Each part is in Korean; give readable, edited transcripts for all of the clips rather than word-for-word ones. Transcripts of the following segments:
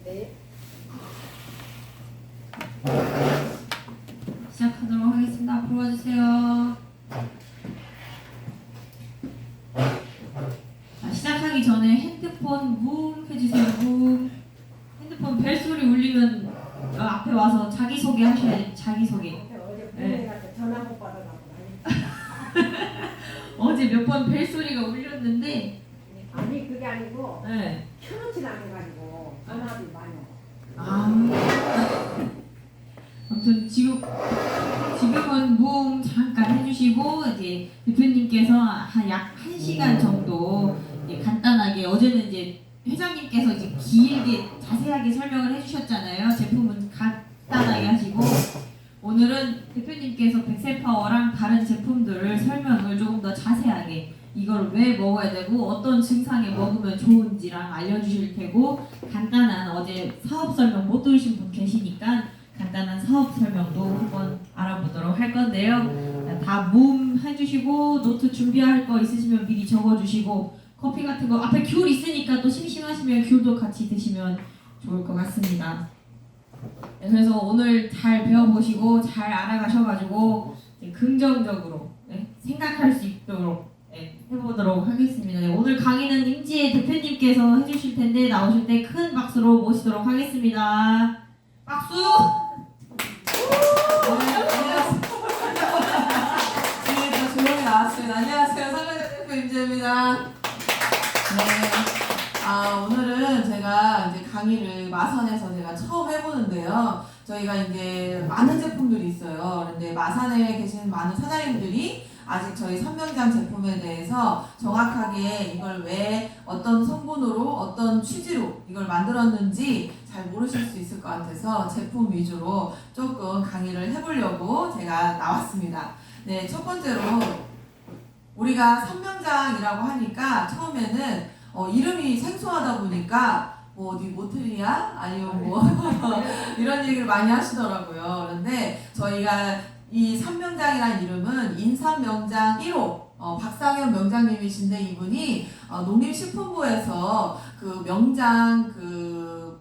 네. 시작하도록 하겠습니다. 앞으로 와주세요. 자, 시작하기 전에 핸드폰 뭉 해주세요. 뭉. 핸드폰 벨소리 울리면 앞에 와서 자기소개 하셔야지. 자기소개. 어제 네. 부모님한테 전화 못 받아가고 어제 몇 번 벨소리가 울렸는데 아니 그게 아니고 네. 켜놓진 않아가지고 전화도 많이 오고. 아무튼 지금은 뭉 잠깐 해주시고 이제 대표님께서 약 1시간 정도 이제 간단하게 어제는 이제 회장님께서 이제 길게 자세하게 설명을 해주셨잖아요. 제품은 간단하게 하시고 오늘은 대표님께서 백셀파워랑 다른 제품들을 설명을 조금 더 자세하게 이걸 왜 먹어야 되고 어떤 증상에 먹으면 좋은지랑 알려주실 테고 간단한 어제 사업 설명 못 들으신 분 계시니까 간단한 사업 설명도 한번 알아보도록 할 건데요. 다 몸 해주시고 노트 준비할 거 있으시면 미리 적어주시고 커피 같은 거 앞에 귤 있으니까 또 심심하시면 귤도 같이 드시면 좋을 것 같습니다. 그래서 오늘 잘 배워보시고 잘 알아가셔가지고 긍정적으로 생각할 수 있도록 해보도록 하겠습니다. 오늘 강의는 임지혜 대표님께서 해주실 텐데 나오실 때 큰 박수로 모시도록 하겠습니다. 박수! 안녕하세요. 지금 조용히 나왔습니다. 안녕하세요. 상가자 대표 임지혜입니다. 네. 오늘은 제가 이제 강의를 마산에서 제가 처음 해보는데요. 저희가 이제 많은 제품들이 있어요. 그런데 마산에 계신 많은 사장님들이 아직 저희 삼명장 제품에 대해서 정확하게 이걸 왜 어떤 성분으로 어떤 취지로 이걸 만들었는지 잘 모르실 수 있을 것 같아서 제품 위주로 조금 강의를 해보려고 제가 나왔습니다. 네, 첫 번째로 우리가 삼명장이라고 하니까 처음에는 이름이 생소하다 보니까 뭐 어디 모텔이야? 아니면 뭐 이런 얘기를 많이 하시더라고요. 그런데 저희가 이 삼명장이라는 이름은 인삼명장 1호 박상현 명장님이신데 이분이 농림식품부에서 그 명장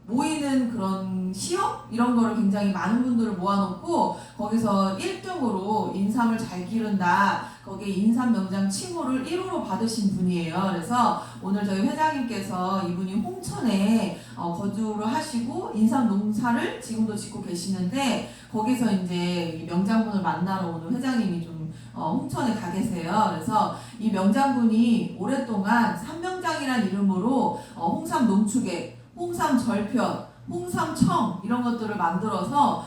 모이는 그런 시험 이런 거를 굉장히 많은 분들을 모아놓고 거기서 1등으로 인삼을 잘 기른다. 거기에 인삼명장 칭호를 1호로 받으신 분이에요. 그래서 오늘 저희 회장님께서 이분이 홍천에 거주를 하시고 인삼 농사를 지금도 짓고 계시는데 거기서 이제 이 명장분을 만나러 오늘 회장님이 좀 홍천에 가 계세요. 그래서 이 명장분이 오랫동안 삼명장이라는 이름으로 홍삼 농축액, 홍삼 절편, 홍삼청 이런 것들을 만들어서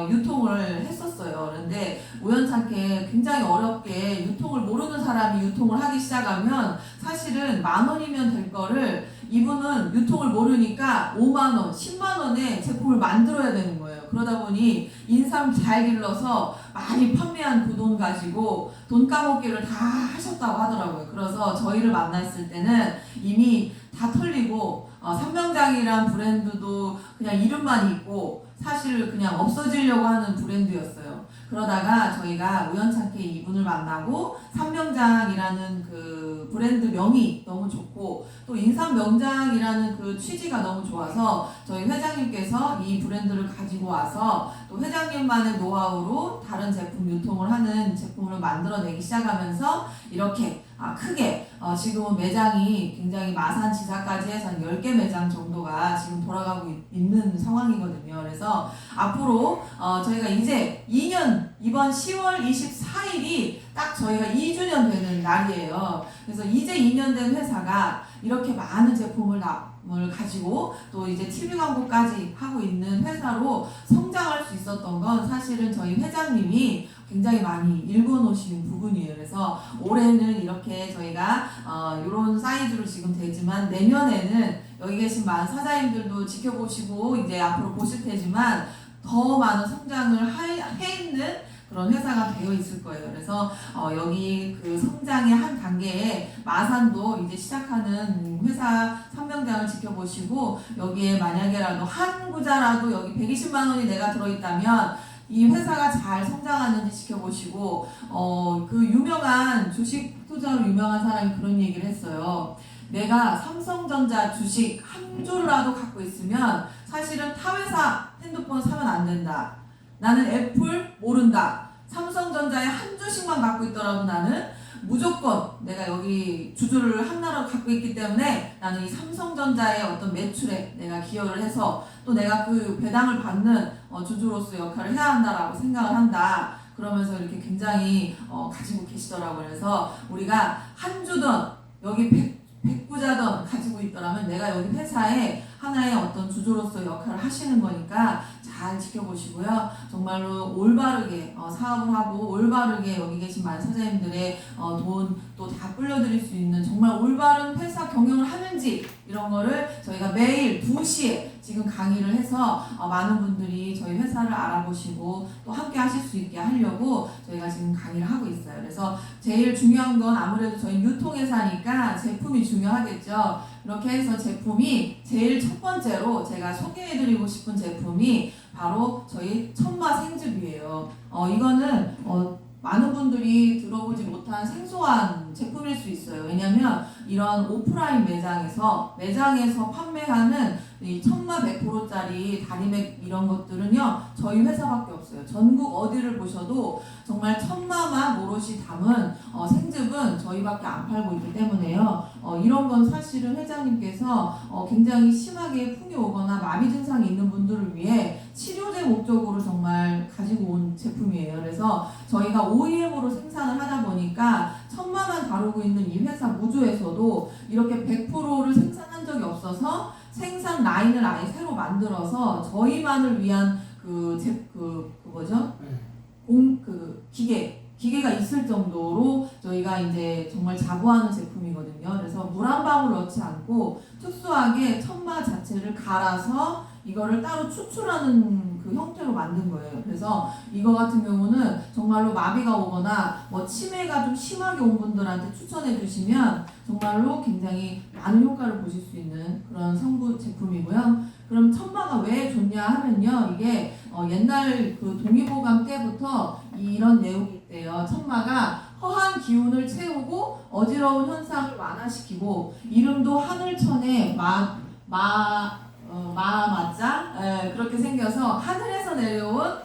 유통을 했었어요. 그런데 우연찮게 굉장히 어렵게 유통을 모르는 사람이 유통을 하기 시작하면 사실은 10,000원이면 될 거를 이분은 유통을 모르니까 50,000원, 100,000원에 제품을 만들어야 되는 거예요. 그러다 보니 인삼 잘 길러서 많이 판매한 그 돈 가지고 돈 까먹기를 다 하셨다고 하더라고요. 그래서 저희를 만났을 때는 이미 다 털리고 삼명장이란 브랜드도 그냥 이름만 있고 사실 그냥 없어지려고 하는 브랜드였어요. 그러다가 저희가 우연찮게 이분을 만나고 삼명장이라는 그 브랜드 명이 너무 좋고 또 인삼명장이라는 그 취지가 너무 좋아서 저희 회장님께서 이 브랜드를 가지고 와서 또 회장님만의 노하우로 다른 제품 유통을 하는 제품을 만들어내기 시작하면서 이렇게 크게 지금은 매장이 굉장히 마산 지사까지 해서 한 10개 매장 정도가 지금 돌아가고 있는 상황이거든요. 그래서 앞으로 저희가 이제 2년 이번 10월 24일이 딱 저희가 2주년 되는 날이에요. 그래서 이제 2년 된 회사가 이렇게 많은 제품을 가지고 또 이제 TV 광고까지 하고 있는 회사로 성장할 수 있었던 건 사실은 저희 회장님이 굉장히 많이 읽어놓으신 부분이에요. 그래서 올해는 이렇게 저희가 이런 사이즈로 지금 되지만 내년에는 여기 계신 많은 사장님들도 지켜보시고 이제 앞으로 보실 테지만 더 많은 성장을 해 있는 그런 회사가 되어 있을 거예요. 그래서 여기 그 성장의 한 단계에 마산도 이제 시작하는 회사 삼명장을 지켜보시고 여기에 만약에라도 한 구자라도 여기 120만 원이 내가 들어있다면 이 회사가 잘 성장하는지 지켜보시고 그 유명한 주식 투자로 유명한 사람이 그런 얘기를 했어요. 내가 삼성전자 주식 한 주라도 갖고 있으면 사실은 타 회사 핸드폰 사면 안 된다. 나는 애플 모른다. 삼성전자에 한 주씩만 갖고 있더라도 나는 무조건 내가 여기 주주를 하나로 갖고 있기 때문에 나는 이 삼성전자의 어떤 매출에 내가 기여를 해서 또 내가 그 배당을 받는 주주로서 역할을 해야 한다라고 생각을 한다. 그러면서 이렇게 굉장히 가지고 계시더라고요. 그래서 우리가 한 주든 여기 100부자든 가지고 있더라면 내가 여기 회사에 하나의 어떤 주주로서 역할을 하시는 거니까 잘 지켜보시고요. 정말로 올바르게 사업을 하고 올바르게 여기 계신 많은 사장님들의 돈 또 다 불려드릴 수 있는 정말 올바른 회사 경영을 하는지 이런 거를 저희가 매일 2시에 지금 강의를 해서 많은 분들이 저희 회사를 알아보시고 또 함께 하실 수 있게 하려고 저희가 지금 강의를 하고 있어요. 그래서 제일 중요한 건 아무래도 저희 유통회사니까 제품이 중요하겠죠. 이렇게 해서 제품이 제일 첫 번째로 제가 소개해드리고 싶은 제품이 바로 저희 천마 생즙이에요. 이거는 많은 분들이 들어보지 못한 생소한 제품일 수 있어요. 왜냐하면 이런 오프라인 매장에서 판매하는 이 천마 100%짜리 다리맥 이런 것들은요 저희 회사밖에 없어요. 전국 어디를 보셔도 정말 천마만 오롯이 담은 생즙은 저희밖에 안 팔고 있기 때문에요. 이런 건 사실은 회장님께서 굉장히 심하게 풍이 오거나 마비 증상이 있는 분들을 위해 치료제 목적으로 정말 가지고 온 제품이에요. 그래서 저희가 OEM으로 생산을 하다 보니까 천마만 다루고 있는 이 회사 무주에서도 이렇게 100%를 생산한 적이 없어서 생산 라인을 아예 새로 만들어서 저희만을 위한 기계가 있을 정도로 저희가 이제 정말 자부하는 제품이거든요. 그래서 물 한 방울 넣지 않고 특수하게 천마 자체를 갈아서 이거를 따로 추출하는 그 형태로 만든 거예요. 그래서 이거 같은 경우는 정말로 마비가 오거나 치매가 좀 심하게 온 분들한테 추천해 주시면 정말로 굉장히 많은 효과를 보실 수 있는 그런 성분 제품이고요. 그럼 천마가 왜 좋냐 하면요. 이게 옛날 그 동의보감 때부터 이런 내용이 있대요. 천마가 허한 기운을 채우고 어지러운 현상을 완화시키고 이름도 하늘천의 마맞자 그렇게 생겨서 하늘에서 내려온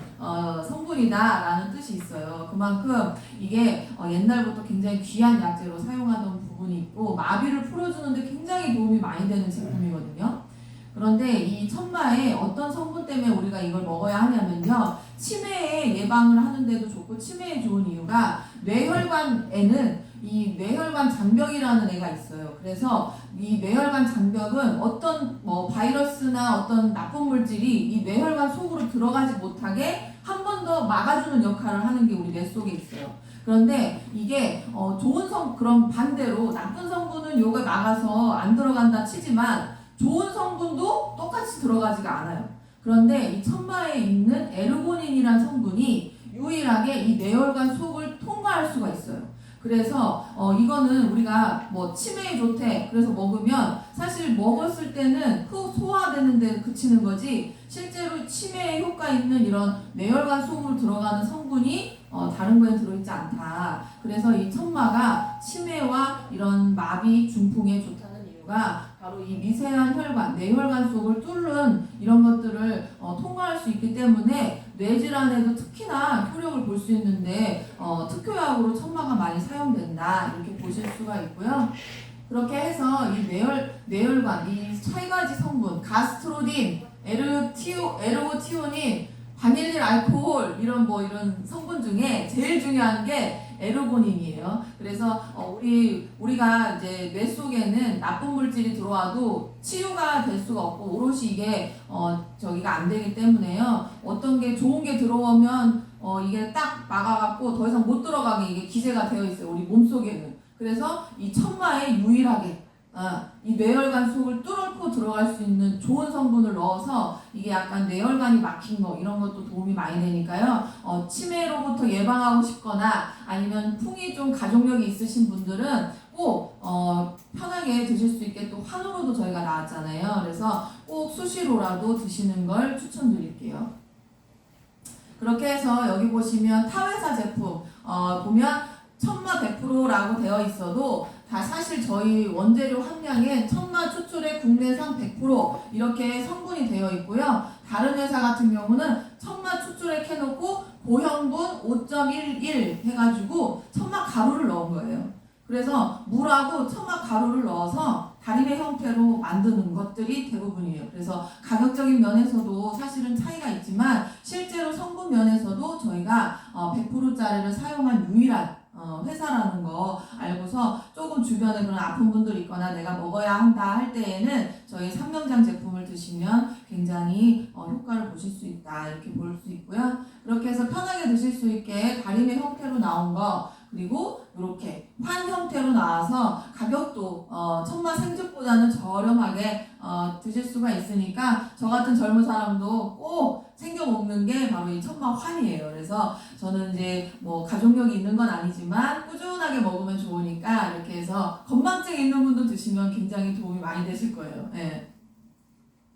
성분이다라는 뜻이 있어요. 그만큼 이게 옛날부터 굉장히 귀한 약재로 사용하던 부분이 있고 마비를 풀어주는데 굉장히 도움이 많이 되는 제품이거든요. 그런데 이 천마에 어떤 성분 때문에 우리가 이걸 먹어야 하냐면요. 치매 예방을 하는데도 좋고 치매에 좋은 이유가 뇌혈관에는 이 뇌혈관 장벽이라는 애가 있어요. 그래서 이 뇌혈관 장벽은 어떤 바이러스나 어떤 나쁜 물질이 이 뇌혈관 속으로 들어가지 못하게 한 번 더 막아주는 역할을 하는 게 우리 뇌 속에 있어요. 그런데 이게 그런 반대로 나쁜 성분은 요가 막아서 안 들어간다 치지만 좋은 성분도 똑같이 들어가지가 않아요. 그런데 이 천마에 있는 에르고닌이라는 성분이 유일하게 이 뇌혈관 속을 통과할 수가 있어요. 그래서 이거는 우리가 치매에 좋대 그래서 먹으면 사실 먹었을 때는 소화되는 데 그치는 거지 실제로 치매에 효과 있는 이런 뇌혈관 속으로 들어가는 성분이 다른 거에 들어있지 않다. 그래서 이 천마가 치매와 이런 마비, 중풍에 좋다는 이유가 바로 이 미세한 혈관, 뇌혈관 속을 뚫는 이런 것들을 통과할 수 있기 때문에 뇌질환에도 특히나 효력을 볼 수 있는데 특효약으로 천마가 많이 사용된다 이렇게 보실 수가 있고요. 그렇게 해서 이 뇌혈관 이 세 가지 성분 가스트로딘, 에르고티오닌, 바닐릴 알코올 이런 성분 중에 제일 중요한 게 에르고닌이에요. 그래서 우리가 이제 뇌 속에는 나쁜 물질이 들어와도 치유가 될 수가 없고 오롯이 이게 저기가 안 되기 때문에요. 어떤 게 좋은 게 들어오면 이게 딱 막아갖고 더 이상 못 들어가게 이게 기재가 되어 있어요. 우리 몸 속에는. 그래서 이 천마에 유일하게 이 뇌혈관 속을 뚫고 들어갈 수 있는 좋은 성분을 넣어서 이게 약간 뇌혈관이 막힌 거 이런 것도 도움이 많이 되니까요. 치매로부터 예방하고 싶거나 아니면 풍이 좀 가족력이 있으신 분들은 꼭 편하게 드실 수 있게 또 환으로도 저희가 나왔잖아요. 그래서 꼭 수시로라도 드시는 걸 추천드릴게요. 그렇게 해서 여기 보시면 타회사 제품 보면 천마 100%라고 되어 있어도 다 사실 저희 원재료 함량에 천마 추출의 국내산 100% 이렇게 성분이 되어 있고요. 다른 회사 같은 경우는 천마 추출액 해놓고 고형분 5.11 해가지고 천마 가루를 넣은 거예요. 그래서 물하고 천마 가루를 넣어서 다림의 형태로 만드는 것들이 대부분이에요. 그래서 가격적인 면에서도 사실은 차이가 있지만 실제로 성분 면에서도 저희가 100%짜리를 사용한 유일한 회사라는 거 알고서 조금 주변에 그런 아픈 분들이 있거나 내가 먹어야 한다 할 때에는 저희 삼명장 제품을 드시면 굉장히 효과를 보실 수 있다 이렇게 볼 수 있고요. 그렇게 해서 편하게 드실 수 있게 다림의 형태로 나온 거 그리고 이렇게 환 형태로 나와서 가격도 천마 생즙보다는 저렴하게 드실 수가 있으니까 저 같은 젊은 사람도 꼭 챙겨 먹는 게 바로 이 천마 환이에요. 그래서 저는 이제 뭐 가족력이 있는 건 아니지만 꾸준하게 먹으면 좋으니까 이렇게 해서 건망증 있는 분도 드시면 굉장히 도움이 많이 되실 거예요. 네.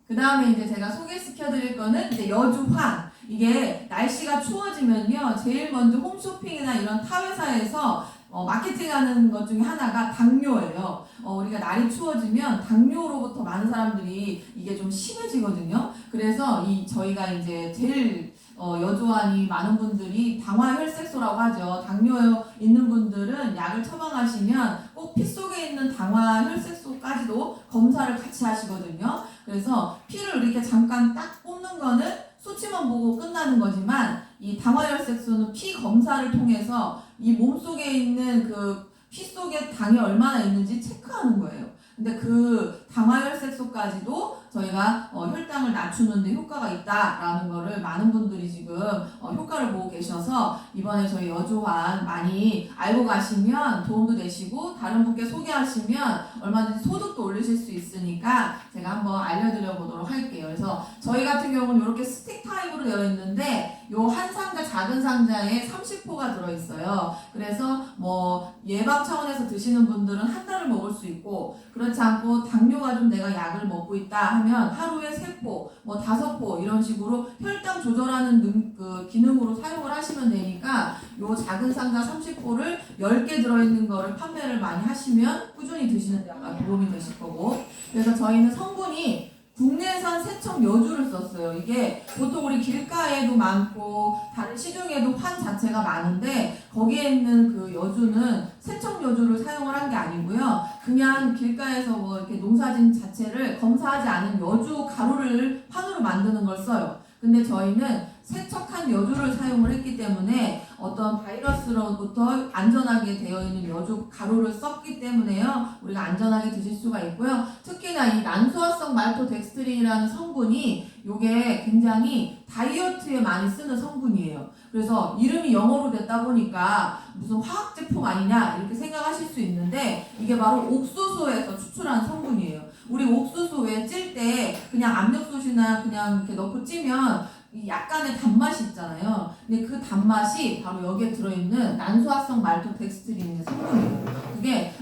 그 다음에 이제 제가 소개시켜 드릴 거는 이제 여주환. 이게 날씨가 추워지면요, 제일 먼저 홈쇼핑이나 이런 타회사에서 마케팅하는 것 중에 하나가 당뇨예요. 우리가 날이 추워지면 당뇨로부터 많은 사람들이 이게 좀 심해지거든요. 그래서 저희가 이제 제일 여주환이 많은 분들이 당화혈색소라고 하죠. 당뇨 있는 분들은 약을 처방하시면 꼭 피 속에 있는 당화혈색소까지도 검사를 같이 하시거든요. 그래서 피를 이렇게 잠깐 딱 뽑는 거는 수치만 보고 끝나는 거지만 이 당화혈색소는 피 검사를 통해서 이 몸속에 있는 그 피 속에 당이 얼마나 있는지 체크하는 거예요. 근데 그 당화혈색소까지도 저희가 혈당을 낮추는 데 효과가 있다라는 거를 많은 분들이 지금 효과를 보고 계셔서 이번에 저희 여주환 많이 알고 가시면 도움도 되시고 다른 분께 소개하시면 얼마든지 소득도 올리실 수 있으니까 제가 한번 알려드려 보도록 할게요. 그래서 저희 같은 경우는 이렇게 스틱 타입으로 되어 있는데 요 한 상자 작은 상자에 30포가 들어있어요. 그래서 뭐 예방 차원에서 드시는 분들은 한 달을 먹을 수 있고 그렇지 않고 당뇨가 좀 내가 약을 먹고 있다 하면 하루에 3포, 뭐 5포 이런 식으로 혈당 조절하는 그 기능으로 사용을 하시면 되니까 요 작은 상자 30포를 10개 들어있는 거를 판매를 많이 하시면 꾸준히 드시는 데 아마 도움이 되실 거고 그래서 저희는 성분이 국내산 세척 여주를 썼어요. 이게 보통 우리 길가에도 많고 다른 시중에도 환 자체가 많은데 거기에 있는 그 여주는 세척 여주를 사용을 한 게 아니고요. 그냥 길가에서 뭐 이렇게 농사진 자체를 검사하지 않은 여주 가루를 환으로 만드는 걸 써요. 근데 저희는 세척한 여주를 사용을 했기 때문에 어떤 바이러스로부터 안전하게 되어 있는 여주 가루를 썼기 때문에요. 우리가 안전하게 드실 수가 있고요. 특히나 이 난소화성 말토덱스트린이라는 성분이 이게 굉장히 다이어트에 많이 쓰는 성분이에요. 그래서 이름이 영어로 됐다 보니까 무슨 화학 제품 아니냐 이렇게 생각하실 수 있는데 이게 바로 옥수수에서 추출한 성분이에요. 우리 옥수수 왜 찔 때 그냥 압력솥이나 그냥 이렇게 넣고 찌면 약간의 단맛이 있잖아요. 근데 그 단맛이 바로 여기에 들어있는 난소화성 말토덱스트린의 성분이에요. 그게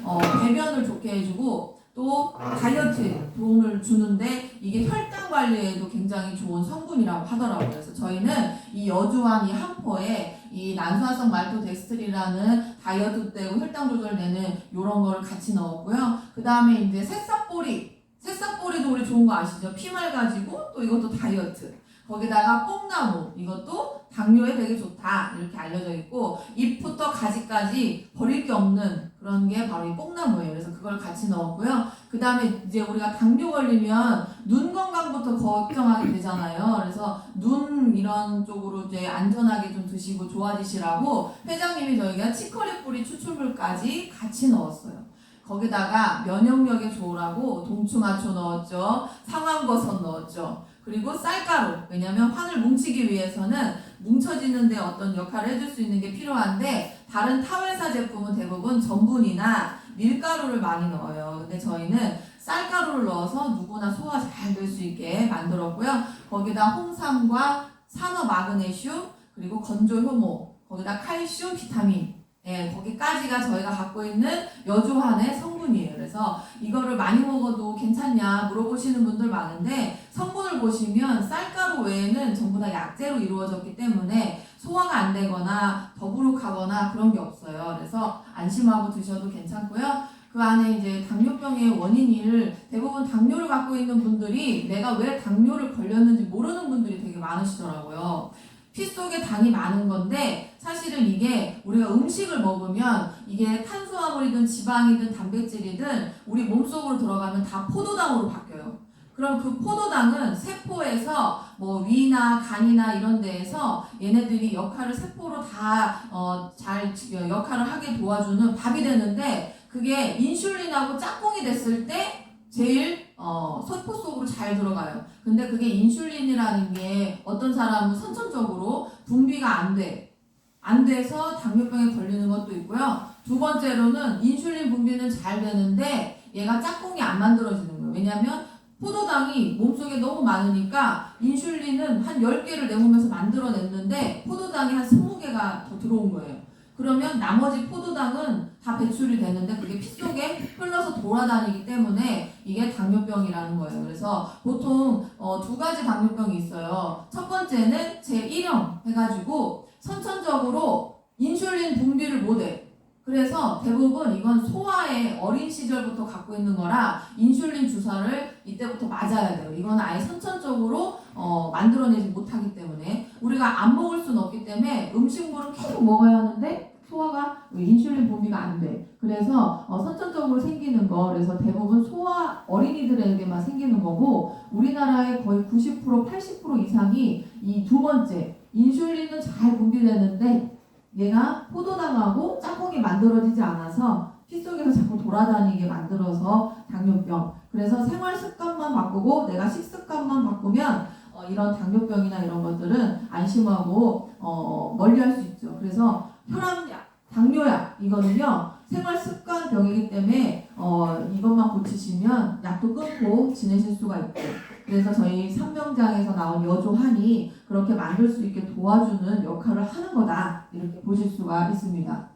배변을 좋게 해주고 또 다이어트에 도움을 주는데 이게 혈당 관리에도 굉장히 좋은 성분이라고 하더라고요. 그래서 저희는 이 여주환 이 한 포에 이 난소화성 말토덱스트린이라는 다이어트 때고 혈당 조절되는 이런 거를 같이 넣었고요. 그 다음에 이제 새싹보리도 우리 좋은 거 아시죠? 피말 가지고 또 이것도 다이어트. 거기다가 뽕나무 이것도 당뇨에 되게 좋다 이렇게 알려져 있고 잎부터 가지까지 버릴 게 없는 그런 게 바로 이 뽕나무예요. 그래서 그걸 같이 넣었고요. 그 다음에 이제 우리가 당뇨 걸리면 눈 건강부터 걱정하게 되잖아요. 그래서 눈 이런 쪽으로 이제 안전하게 좀 드시고 좋아지시라고 회장님이 저희가 치커리 뿌리 추출물까지 같이 넣었어요. 거기다가 면역력에 좋으라고 동충하초 넣었죠. 상황버섯 넣었죠. 그리고 쌀가루. 왜냐면 환을 뭉치기 위해서는 뭉쳐지는데 어떤 역할을 해줄 수 있는 게 필요한데 다른 타회사 제품은 대부분 전분이나 밀가루를 많이 넣어요. 근데 저희는 쌀가루를 넣어서 누구나 소화 잘 될 수 있게 만들었고요. 거기다 홍삼과 산화 마그네슘 그리고 건조 효모 거기다 칼슘 비타민 거기까지가 저희가 갖고 있는 여주환의 성분이에요. 그래서 이거를 많이 먹어도 괜찮냐 물어보시는 분들 많은데 성분을 보시면 쌀가루 외에는 전부 다 약재로 이루어졌기 때문에 소화가 안 되거나 더부룩하거나 그런 게 없어요. 그래서 안심하고 드셔도 괜찮고요. 그 안에 이제 당뇨병의 원인을 대부분 당뇨를 갖고 있는 분들이 내가 왜 당뇨를 걸렸는지 모르는 분들이 되게 많으시더라고요. 피 속에 당이 많은 건데 사실은 이게 우리가 음식을 먹으면 이게 탄수화물이든 지방이든 단백질이든 우리 몸속으로 들어가면 다 포도당으로 바뀌어요. 그럼 그 포도당은 세포에서 뭐 위나 간이나 이런 데에서 얘네들이 역할을 세포로 다 잘 역할을 하게 도와주는 밥이 되는데 그게 인슐린하고 짝꿍이 됐을 때 제일 세포 속으로 잘 들어가요. 근데 그게 인슐린이라는 게 어떤 사람은 선천적으로 분비가 안 돼서 당뇨병에 걸리는 것도 있고요. 두 번째로는 인슐린 분비는 잘 되는데 얘가 짝꿍이 안 만들어지는 거예요. 왜냐면 포도당이 몸속에 너무 많으니까 인슐린은 한 10개를 내 몸에서 만들어냈는데 포도당이 한 20개가 더 들어온 거예요. 그러면 나머지 포도당은 다 배출이 되는데 그게 피 속에 흘러서 돌아다니기 때문에 이게 당뇨병이라는 거예요. 그래서 보통 두 가지 당뇨병이 있어요. 첫 번째는 제1형 해가지고 선천적으로 인슐린 분비를 못해. 그래서 대부분 이건 소아의 어린 시절부터 갖고 있는 거라 인슐린 주사를 이때부터 맞아야 돼요. 이건 아예 선천적으로 만들어내지 못하기 때문에 우리가 안 먹을 수는 없기 때문에 음식물을 계속 먹어야 하는데 소아가 인슐린 분비가 안 돼. 그래서 선천적으로 생기는 거 그래서 대부분 소아 어린이들에게만 생기는 거고 우리나라의 거의 90% 80% 이상이 이 두 번째 인슐린은 잘 분비되는데 얘가 포도당하고 짝꿍이 만들어지지 않아서 피 속에서 자꾸 돌아다니게 만들어서 당뇨병. 그래서 생활 습관만 바꾸고 내가 식습관만 바꾸면 이런 당뇨병이나 이런 것들은 안심하고 멀리할 수 있죠. 그래서 혈압약, 당뇨약 이거는요 생활 습관 병이기 때문에 이것만 고치시면 약도 끊고 지내실 수가 있고. 그래서 저희 삼명장에서 나온 여조한이 그렇게 만들 수 있게 도와주는 역할을 하는 거다 이렇게 보실 수가 있습니다.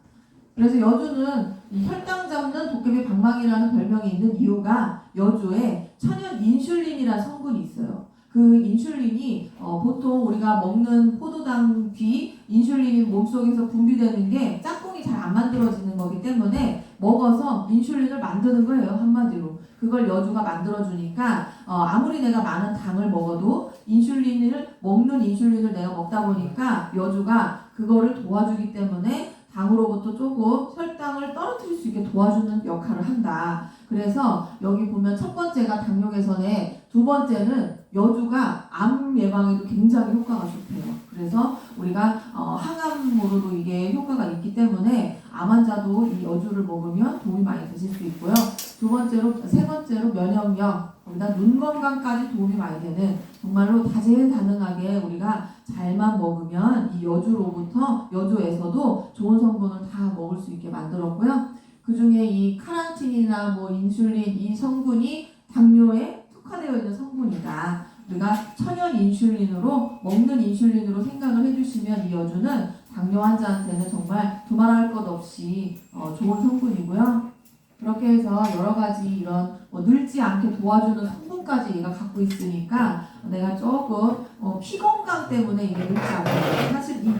그래서 여주는 이 혈당 잡는 도깨비 방망이라는 별명이 있는 이유가 여주에 천연 인슐린이라는 성분이 있어요. 그 인슐린이 보통 우리가 먹는 포도당 뒤 인슐린이 몸속에서 분비되는 게 짝꿍이 잘 안 만들어지는 거기 때문에 먹어서 인슐린을 만드는 거예요. 한마디로. 그걸 여주가 만들어주니까 아무리 내가 많은 당을 먹어도 먹는 인슐린을 내가 먹다 보니까 여주가 그거를 도와주기 때문에 당으로부터 조금 혈당을 떨어뜨릴 수 있게 도와주는 역할을 한다. 그래서 여기 보면 첫 번째가 당뇨 개선에 두 번째는 여주가 암 예방에도 굉장히 효과가 좋대요. 그래서 우리가 항암으로도 이게 효과가 있기 때문에 암 환자도 이 여주를 먹으면 도움이 많이 되실 수 있고요. 세 번째로 면역력, 거기다 눈 건강까지 도움이 많이 되는 정말로 다재다능하게 우리가 잘만 먹으면 이 여주에서도 좋은 성분을 다 먹을 수 있게 만들었고요. 그 중에 이 카란틴이나 뭐 인슐린 이 성분이 당뇨에 특화되어 있는 성분이다. 우리가 천연 인슐린으로 먹는 인슐린으로 생각을 해주시면 이 여주는 당뇨 환자한테는 정말 두말할 것 없이 좋은 성분이고요. 그렇게 해서 여러 가지 이런 늙지 않게 도와주는 성분까지 얘가 갖고 있으니까 내가 조금 피 건강 때문에 이게 늙지 않아요. 사실 이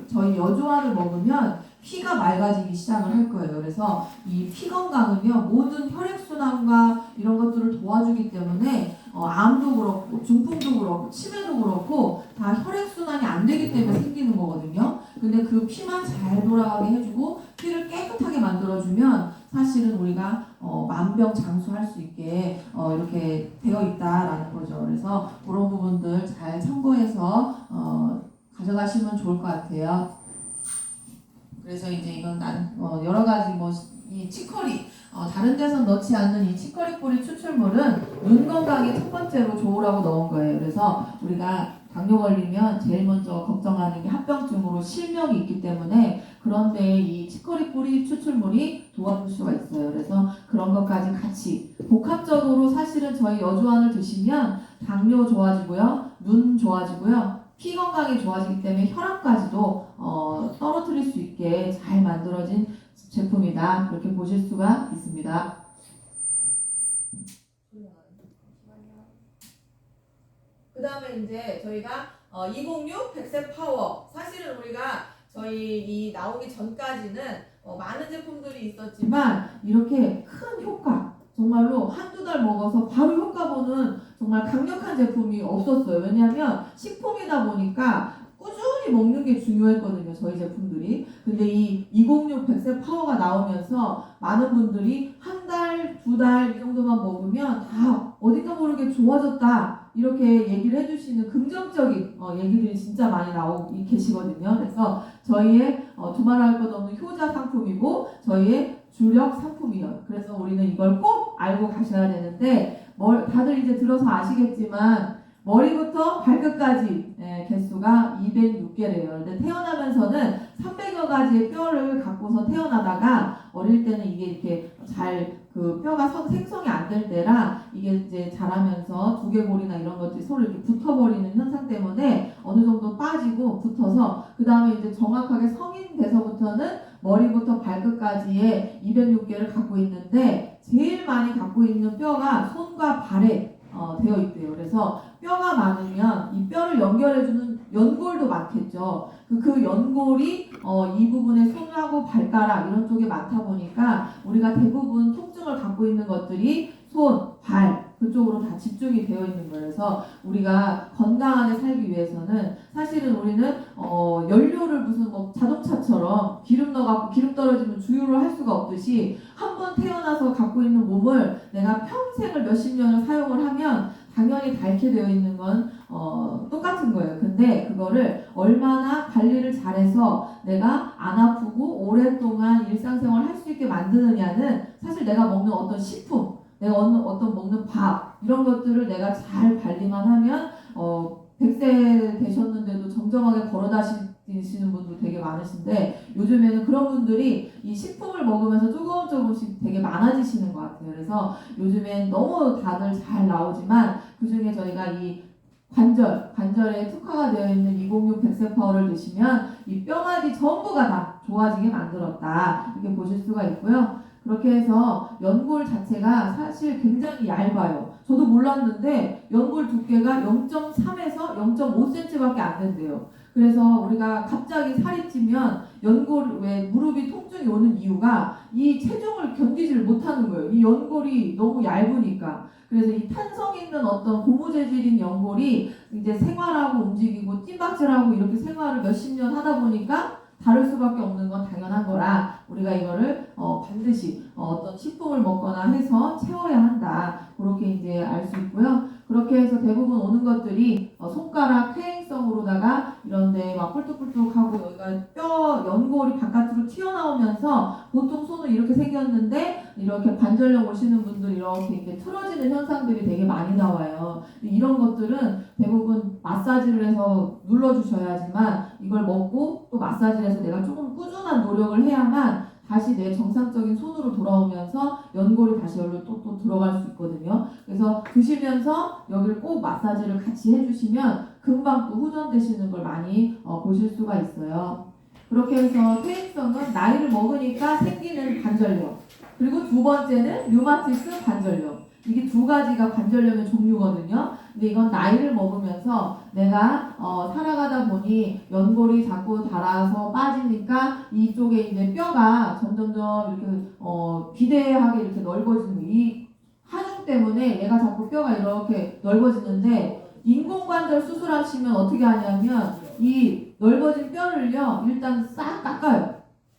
저희 여주환을 먹으면 피가 맑아지기 시작을 할 거예요. 그래서 이 피 건강은요 모든 혈액순환과 이런 것들을 도와주기 때문에 암도 그렇고 중풍도 그렇고 치매도 그렇고 다 혈액순환이 안 되기 때문에 생기는 거거든요. 근데 그 피만 잘 돌아가게 해주고 피를 깨끗하게 만들어주면 사실은 우리가 만병장수할 수 있게 이렇게 되어 있다라는 거죠. 그래서 그런 부분들 잘 참고해서 가져가시면 좋을 것 같아요. 그래서 이제 이건 여러 가지 이 치커리 다른 데선 넣지 않는 이 치커리 뿌리 추출물은 눈 건강에 첫 번째로 좋으라고 넣은 거예요. 그래서 우리가 당뇨 걸리면 제일 먼저 걱정하는 게 합병증으로 실명이 있기 때문에 그런데 이 치커리 뿌리 추출물이 도와줄 수가 있어요. 그래서 그런 것까지 같이 복합적으로 사실은 저희 여주환을 드시면 당뇨 좋아지고요, 눈 좋아지고요, 피 건강이 좋아지기 때문에 혈압까지도 떨어뜨릴 수 있게 잘 만들어진 제품이다. 그렇게 보실 수가 있습니다. 그 다음에 이제 저희가 206 100세 파워 사실은 우리가 저희 이 나오기 전까지는 많은 제품들이 있었지만 이렇게 큰 효과, 정말로 한두 달 먹어서 바로 효과 보는 정말 강력한 제품이 없었어요. 왜냐하면 식품이다 보니까 꾸준히 먹는 게 중요했거든요, 저희 제품들이. 근데 이 206 백세 파워가 나오면서 많은 분들이 한 달, 두 달 이 정도만 먹으면 다 어딘가 모르게 좋아졌다, 이렇게 얘기를 해주시는 긍정적인 얘기들이 진짜 많이 나오고 계시거든요. 그래서 저희의 두말할 것 없는 효자 상품이고 저희의 주력 상품이에요. 그래서 우리는 이걸 꼭 알고 가셔야 되는데, 다들 이제 들어서 아시겠지만 머리부터 발끝까지 개수가 206개래요. 근데 태어나면서는 300여 가지의 뼈를 갖고서 태어나다가 어릴 때는 이게 이렇게 잘 그 뼈가 생성이 안 될 때라 이게 이제 자라면서 두개골이나 이런 것들이 서로 이렇게 붙어버리는 현상 때문에 어느 정도 빠지고 붙어서 그 다음에 이제 정확하게 성인 돼서부터는 머리부터 발끝까지의 206개를 갖고 있는데 제일 많이 갖고 있는 뼈가 손과 발에 되어 있대요. 그래서 뼈가 많으면 이 뼈를 연결해주는 연골도 많겠죠. 그 연골이 이 부분에 손하고 발가락 이런 쪽에 많다 보니까 우리가 대부분 통증을 갖고 있는 것들이 손, 발 그쪽으로 다 집중이 되어 있는 거예요. 그래서 우리가 건강하게 살기 위해서는 사실은 우리는 연료를 무슨 뭐 자동차처럼 기름 넣어갖고 기름 떨어지면 주유를 할 수가 없듯이 한 번 태어나서 갖고 있는 몸을 내가 평생을 몇십 년을 사용을 하면 당연히 닳게 되어 있는 건 똑같은 거예요. 근데 그거를 얼마나 관리를 잘해서 내가 안 아프고 오랫동안 일상생활을 할 수 있게 만드느냐는 사실 내가 먹는 어떤 식품, 내가 어떤 먹는 밥 이런 것들을 내가 잘 관리만 하면 100세 되셨는데도 정정하게 걸어다니시는 분도 되게 많으신데 요즘에는 그런 분들이 이 식품을 먹으면서 조금씩 되게 많아지시는 것 같아요. 그래서 요즘엔 너무 다들 잘 나오지만 그중에 저희가 이 관절에 특화가 되어 있는 206 백세 파워를 드시면 이 뼈마디 전부가 다 좋아지게 만들었다, 이렇게 보실 수가 있고요. 그렇게 해서 연골 자체가 사실 굉장히 얇아요. 저도 몰랐는데 연골 두께가 0.3에서 0.5cm밖에 안 된대요. 그래서 우리가 갑자기 살이 찌면 왜 무릎이 통증이 오는 이유가 이 체중을 견디지를 못하는 거예요. 이 연골이 너무 얇으니까. 그래서 이 탄성 있는 어떤 고무 재질인 연골이 이제 생활하고 움직이고 찜박질하고 이렇게 생활을 몇십 년 하다 보니까 다를 수밖에 없는 건 당연한 거라 우리가 이거를 반드시 어떤 식품을 먹거나 해서 채워야 한다, 그렇게 이제 알 수 있고요. 그렇게 해서 대부분 오는 것들이 손가락 퇴행성으로다가 이런데 막 뿔뚝뿔뚝하고 여기가 뼈 연골이 바깥으로 튀어나오면서 보통 손은 이렇게 생겼는데 이렇게 관절염 오시는 분들 이렇게 이렇게 틀어지는 현상들이 되게 많이 나와요. 이런 것들은 대부분 마사지를 해서 눌러주셔야지만 이걸 먹고 또 마사지를 해서 내가 조금 꾸준한 노력을 해야만 다시 내 정상적인 손으로 돌아오면서 연골이 다시 여기로 또 들어갈 수 있거든요. 그래서 드시면서 여기를 꼭 마사지를 같이 해주시면 금방 또 호전되시는 걸 많이 보실 수가 있어요. 그렇게 해서 퇴행성은 나이를 먹으니까 생기는 관절염, 그리고 두 번째는 류마티스 관절염. 이게 두 가지가 관절염의 종류거든요. 근데 이건 나이를 먹으면서 내가 살아가다 보니 연골이 자꾸 닳아서 빠지니까 이쪽에 이제 뼈가 점점점 이렇게 비대하게 이렇게 넓어지는, 이 하중 때문에 얘가 자꾸 뼈가 이렇게 넓어지는데 인공관절 수술하시면 어떻게 하냐면 이 넓어진 뼈를요 일단 싹 깎아요.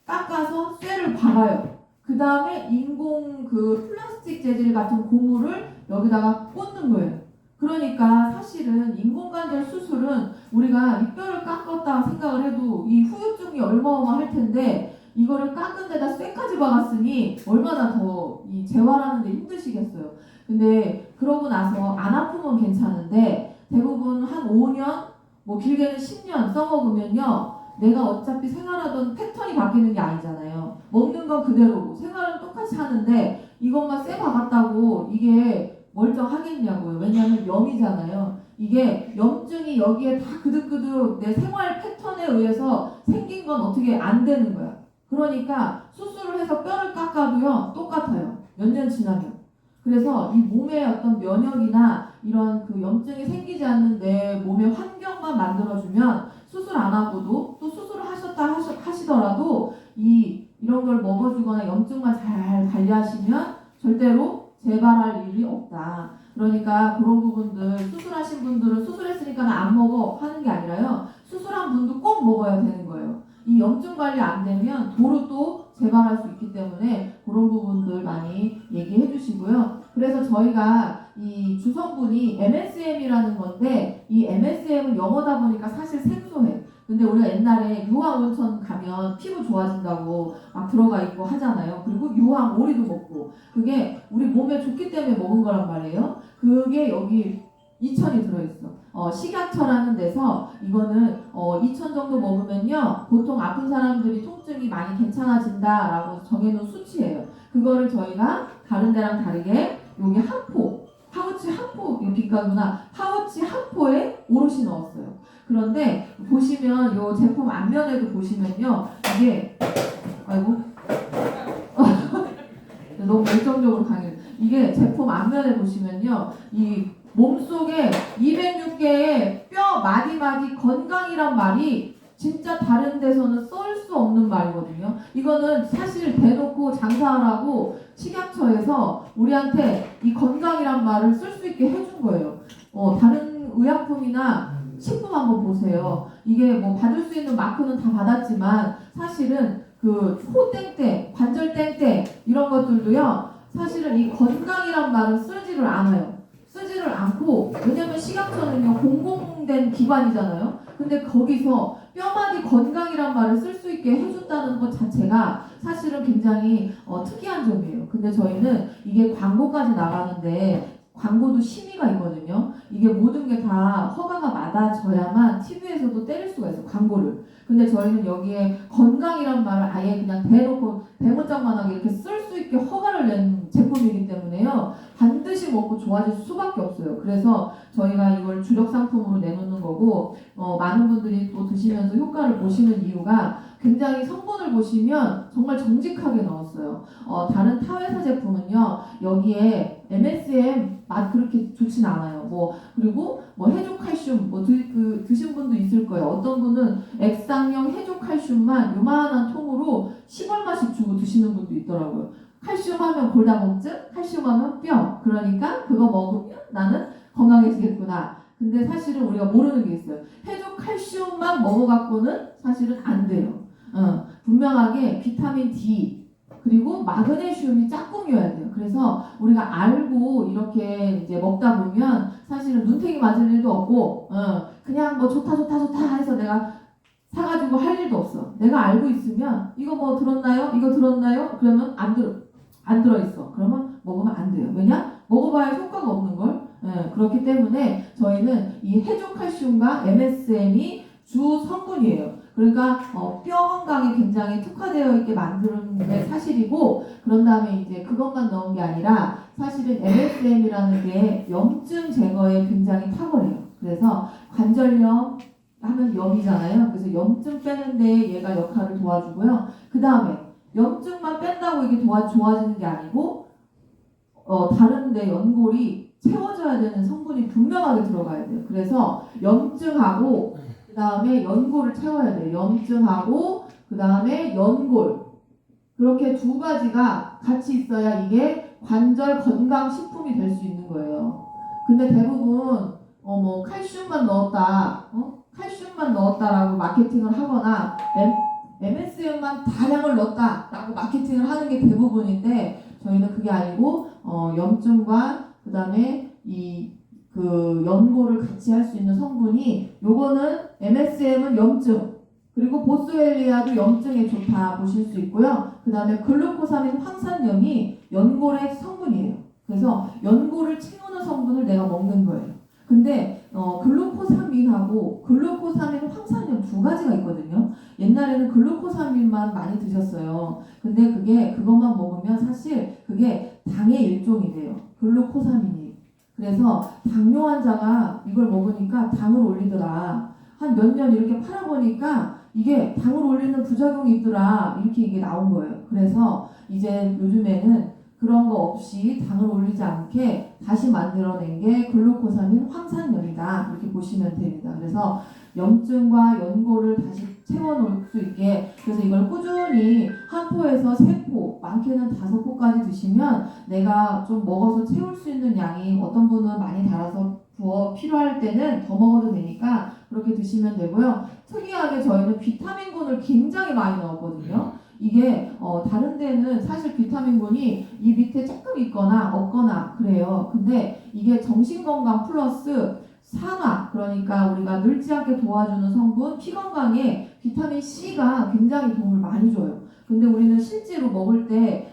깎아서 쇠를 박아요. 그 다음에 인공 그 플라스틱 재질 같은 고무를 여기다가 꽂는 거예요. 그러니까 사실은 인공관절 수술은 우리가 이 뼈를 깎았다 생각을 해도 이 후유증이 어마어마할 텐데 이거를 깎은 데다 쇠까지 박았으니 얼마나 더 이 재활하는 데 힘드시겠어요. 근데 그러고 나서 안 아프면 괜찮은데 대부분 한 5년 뭐 길게는 10년 써먹으면요 내가 어차피 생활하던 패턴이 바뀌는 게 아니잖아요. 먹는 건 그대로고 생활은 똑같이 하는데 이것만 쇠 박았다고 이게 멀쩡하겠냐고요. 왜냐하면 염이잖아요. 이게 염증이 여기에 다 그득그득 내 생활 패턴에 의해서 생긴 건 어떻게 안 되는 거야. 그러니까 수술을 해서 뼈를 깎아도요 똑같아요. 몇 년 지나면. 그래서 이 몸의 어떤 면역이나 이런 그 염증이 생기지 않는 내 몸의 환경만 만들어주면 수술 안 하고도 또 수술을 하시더라도 이런 걸 하시면 절대로 재발할 일이 없다. 그러니까 그런 부분들 수술하신 분들은 수술했으니까 나 안 먹어 하는 게 아니라요. 수술한 분도 꼭 먹어야 되는 거예요. 이 염증 관리 안 되면 도로 또 재발할 수 있기 때문에 그런 부분들 많이 얘기해 주시고요. 그래서 저희가 이 주성분이 MSM이라는 건데 이 MSM은 영어다 보니까 사실 생소해. 근데 우리가 옛날에 유황 온천 가면 피부 좋아진다고 막 들어가 있고 하잖아요. 그리고 유황 오리도 먹고 그게 우리 몸에 좋기 때문에 먹은 거란 말이에요. 그게 여기 2,000이 들어있어. 식약처라는 데서 이거는 2,000 정도 먹으면요 보통 아픈 사람들이 통증이 많이 괜찮아진다라고 정해놓은 수치예요. 그거를 저희가 다른 데랑 다르게 여기 한 포, 파우치 한 포, 이거 빛깔구나. 파우치 한 포에 오롯이 넣었어요. 그런데 보시면 이 제품 앞면에도 보시면요 이게 아이고 너무 열정적으로 강해. 이게 제품 앞면에 보시면요 이 몸속에 206개의 뼈 마디마디 건강이란 말이 진짜 다른 데서는 쏠 수 없는 말이거든요. 이거는 사실 대놓고 장사하라고 식약처에서 우리한테 이 건강이란 말을 쓸 수 있게 해준 거예요. 다른 의약품이나 식품 한번 보세요. 이게 뭐 받을 수 있는 마크는 다 받았지만 사실은 그 호 땡땡, 관절 땡땡 이런 것들도요. 사실은 이 건강이란 말은 쓰지를 않아요. 쓰지를 않고 왜냐면 식약처는요 공공된 기관이잖아요. 근데 거기서 뼈마디 건강이란 말을 쓸 수 있게 해줬다는 것 자체가 사실은 굉장히 특이한 점이에요. 근데 저희는 이게 광고까지 나가는데 광고도 심의가 있거든요. 이게 모든 게 다 허가가 맞아져야만 TV에서도 때릴 수가 있어요. 광고를. 근데 저희는 여기에 건강이란 말을 아예 그냥 대놓고 대문짝만하게 이렇게 쓸 수 있게 허가를 낸 제품이기 때문에요. 반드시 먹고 좋아질 수밖에 없어요. 그래서 저희가 이걸 주력 상품으로 내놓는 거고 많은 분들이 또 드시면서 효과를 보시는 이유가 굉장히 성분을 보시면 정말 정직하게 넣었어요. 다른 타회사 제품은요 여기에 MSM 맛 그렇게 좋진 않아요. 그리고 해조 칼슘 드신 분도 있을 거예요. 어떤 분은 액상형 해조 칼슘만 요만한 통으로 10얼마씩 주고 드시는 분도 있더라고요. 칼슘 하면 골다공증, 칼슘 하면 뼈. 그러니까 그거 먹으면 나는 건강해지겠구나. 근데 사실은 우리가 모르는 게 있어요. 해조 칼슘만 먹어갖고는 사실은 안 돼요. 분명하게 비타민 D 그리고 마그네슘이 짝꿍이어야 돼요. 그래서 우리가 알고 이렇게 이제 먹다 보면 사실은 눈탱이 맞을 일도 없고 그냥 좋다 해서 내가 사가지고 할 일도 없어. 내가 알고 있으면 이거 들었나요? 이거 들었나요? 그러면 안 들어있어. 그러면 먹으면 안 돼요. 왜냐? 먹어봐야 효과가 없는 걸. 그렇기 때문에 저희는 이 해조칼슘과 MSM이 주 성분이에요. 그러니까 뼈 건강에 굉장히 특화되어 있게 만드는 게 사실이고 그런 다음에 이제 그것만 넣은 게 아니라 사실은 MSM이라는 게 염증 제거에 굉장히 탁월해요. 그래서 관절염 하면 염이잖아요. 그래서 염증 빼는데 얘가 역할을 도와주고요. 그 다음에 염증만 뺀다고 이게 좋아지는 게 아니고 다른데 연골이 채워져야 되는 성분이 분명하게 들어가야 돼요. 그래서 염증하고 그 다음에 연골을 채워야 돼요. 염증하고 그 다음에 연골 그렇게 두 가지가 같이 있어야 이게 관절 건강 식품이 될 수 있는 거예요. 근데 대부분 칼슘만 넣었다라고 마케팅을 하거나 MSM만 다량을 넣었다라고 마케팅을 하는 게 대부분인데 저희는 그게 아니고 염증과 그 다음에 그 연골을 같이 할 수 있는 성분이 요거는 MSM은 염증 그리고 보스웰리아도 염증에 좋다 보실 수 있고요. 그 다음에 글루코사민 황산염이 연골의 성분이에요. 그래서 연골을 채우는 성분을 내가 먹는 거예요. 근데 글루코사민하고 글루코사민 황산염 두 가지가 있거든요. 옛날에는 글루코사민만 많이 드셨어요. 근데 그것만 먹으면 사실 그게 당의 일종이래요. 글루코사민이. 그래서 당뇨 환자가 이걸 먹으니까 당을 올리더라. 한 몇 년 이렇게 팔아보니까 이게 당을 올리는 부작용이 있더라. 이렇게 이게 나온 거예요. 그래서 이제 요즘에는 그런 거 없이 당을 올리지 않게 다시 만들어낸 게 글루코사민 황산염이다. 이렇게 보시면 됩니다. 그래서 염증과 연고를 다시 채워놓을 수 있게. 그래서 이걸 꾸준히 한 포에서 3포, 많게는 5포까지 드시면 내가 좀 먹어서 채울 수 있는 양이, 어떤 분은 많이 달아서 부어 필요할 때는 더 먹어도 되니까 그렇게 드시면 되고요. 특이하게 저희는 비타민군을 굉장히 많이 넣었거든요. 이게 다른 데는 사실 비타민군이 이 밑에 조금 있거나 없거나 그래요. 근데 이게 정신건강 플러스 산화, 그러니까 우리가 늙지 않게 도와주는 성분, 피 건강에 비타민 C가 굉장히 도움을 많이 줘요. 근데 우리는 실제로 먹을 때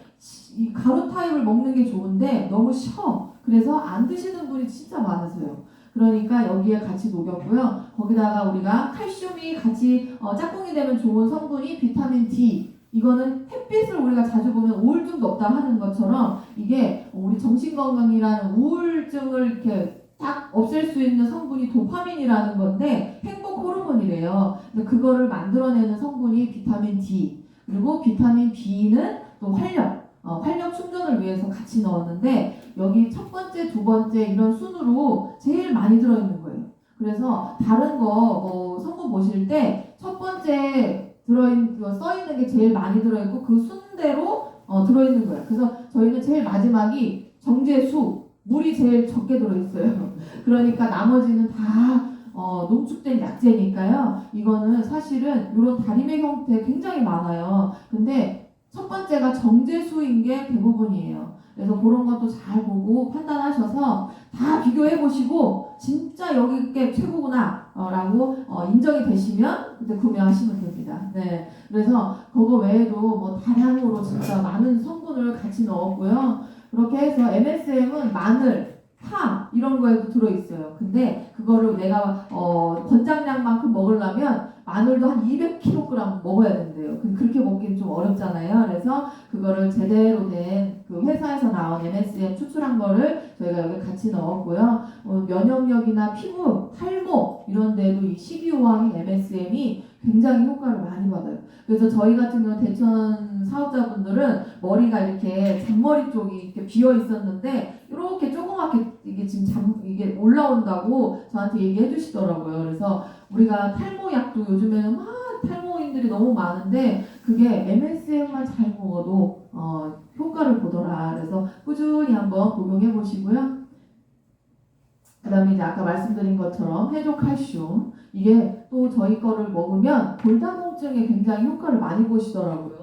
이 가루 타입을 먹는 게 좋은데 너무 셔. 그래서 안 드시는 분이 진짜 많으세요. 그러니까 여기에 같이 녹였고요. 거기다가 우리가 칼슘이 같이 짝꿍이 되면 좋은 성분이 비타민 D. 이거는 햇빛을 우리가 자주 보면 우울증도 없다 하는 것처럼 이게 우리 정신건강이라는 우울증을 이렇게 딱 없앨 수 있는 성분이 도파민이라는 건데 행복 호르몬이래요. 그거를 만들어내는 성분이 비타민 D. 그리고 비타민 B는 또 활력 충전을 위해서 같이 넣었는데 여기 첫 번째, 두 번째 이런 순으로 제일 많이 들어있는 거예요. 그래서 다른 거 성분 보실 때 첫 번째 써있는 게 제일 많이 들어있고 그 순대로 들어있는 거예요. 그래서 저희는 제일 마지막이 정제수, 물이 제일 적게 들어있어요. 그러니까 나머지는 다 농축된 약재니까요. 이거는 사실은 이런 다리맥 형태 굉장히 많아요. 근데 첫 번째가 정제수인 게 대부분이에요. 그래서 그런 것도 잘 보고 판단하셔서 다 비교해 보시고 진짜 여기 게 최고구나 라고 인정이 되시면 그때 구매하시면 됩니다. 네, 그래서 그거 외에도 뭐 다량으로 진짜 많은 성분을 같이 넣었고요. 그렇게 해서 MSM은 마늘, 파 이런 거에도 들어있어요. 근데 그거를 내가 권장량만큼 먹으려면 마늘도 한 200kg 먹어야 된대요. 그렇게 먹기는 좀 어렵잖아요. 그래서 그거를 제대로 된 그 회사에서 나온 MSM 추출한 거를 저희가 여기 같이 넣었고요. 면역력이나 피부, 탈모 이런 데도 이 12호황인 MSM이 굉장히 효과를 많이 받아요. 그래서 저희 같은 경우 대천 사업자분들은 머리가 이렇게 잔머리 쪽이 이렇게 비어 있었는데 이렇게 조그맣게 이게 지금 이게 올라온다고 저한테 얘기해 주시더라고요. 그래서 우리가 탈모약도 요즘에는 막 탈모인들이 너무 많은데 그게 MSM만 잘 먹어도 효과를 보더라. 그래서 꾸준히 한번 복용해 보시고요. 그 다음에 이제 아까 말씀드린 것처럼 해조칼슘, 이게 또 저희 거를 먹으면 골다공증에 굉장히 효과를 많이 보시더라고요.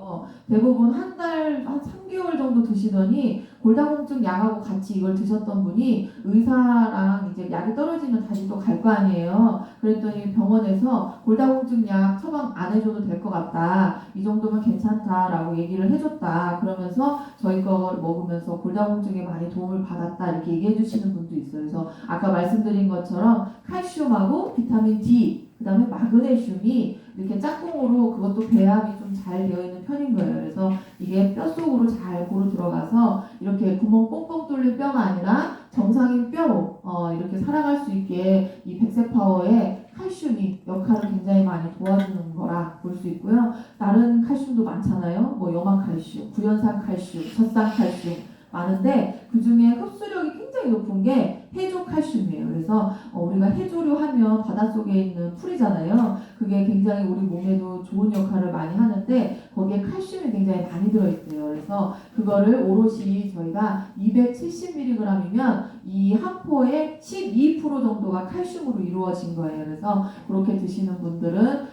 대부분 한 3개월 정도 드시더니 골다공증 약하고 같이 이걸 드셨던 분이 의사랑 이제 약이 떨어지면 다시 또 갈 거 아니에요. 그랬더니 병원에서 골다공증 약 처방 안 해줘도 될 것 같다. 이 정도면 괜찮다라고 얘기를 해줬다. 그러면서 저희 거 먹으면서 골다공증에 많이 도움을 받았다. 이렇게 얘기해 주시는 분도 있어요. 그래서 아까 말씀드린 것처럼 칼슘하고 비타민 D, 그 다음에 마그네슘이 이렇게 짝꿍으로 그것도 배합이 좀 잘 되어 있는 편인 거예요. 그래서 이게 뼛속으로 잘 고루 들어가서 이렇게 구멍 뻥뻥 뚫린 뼈가 아니라 정상인 뼈로 이렇게 살아갈 수 있게 이 백세파워의 칼슘이 역할을 굉장히 많이 도와주는 거라 볼 수 있고요. 다른 칼슘도 많잖아요. 뭐 염화칼슘, 구연산 칼슘, 젖산 칼슘 많은데 그 중에 흡수력이 굉장히 높은 게 해조칼슘이에요. 그래서 우리가 해조류 하면 바닷속에 있는 풀이잖아요. 그게 굉장히 우리 몸에도 좋은 역할을 많이 하는데 거기에 칼슘이 굉장히 많이 들어있대요. 그래서 그거를 오롯이 저희가 270mg이면 이 한 포에 12% 정도가 칼슘으로 이루어진 거예요. 그래서 그렇게 드시는 분들은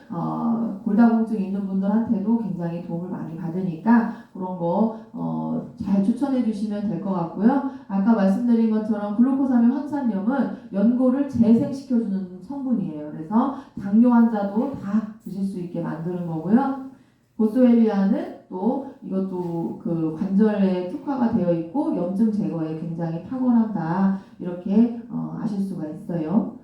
골다공증 있는 분들한테도 굉장히 도움을 많이 받으니까 그런 거 잘 추천해 주시면 될 것 같고요. 아까 말씀드린 것처럼 글루코사민 황산염은 연고를 재생시켜주는 성분이에요. 그래서 당뇨 환자도 다 드실 수 있게 만드는 거고요. 보스웰리아는 또 이것도 그 관절에 특화가 되어 있고 염증 제거에 굉장히 탁월하다. 이렇게 아실 수가 있어요.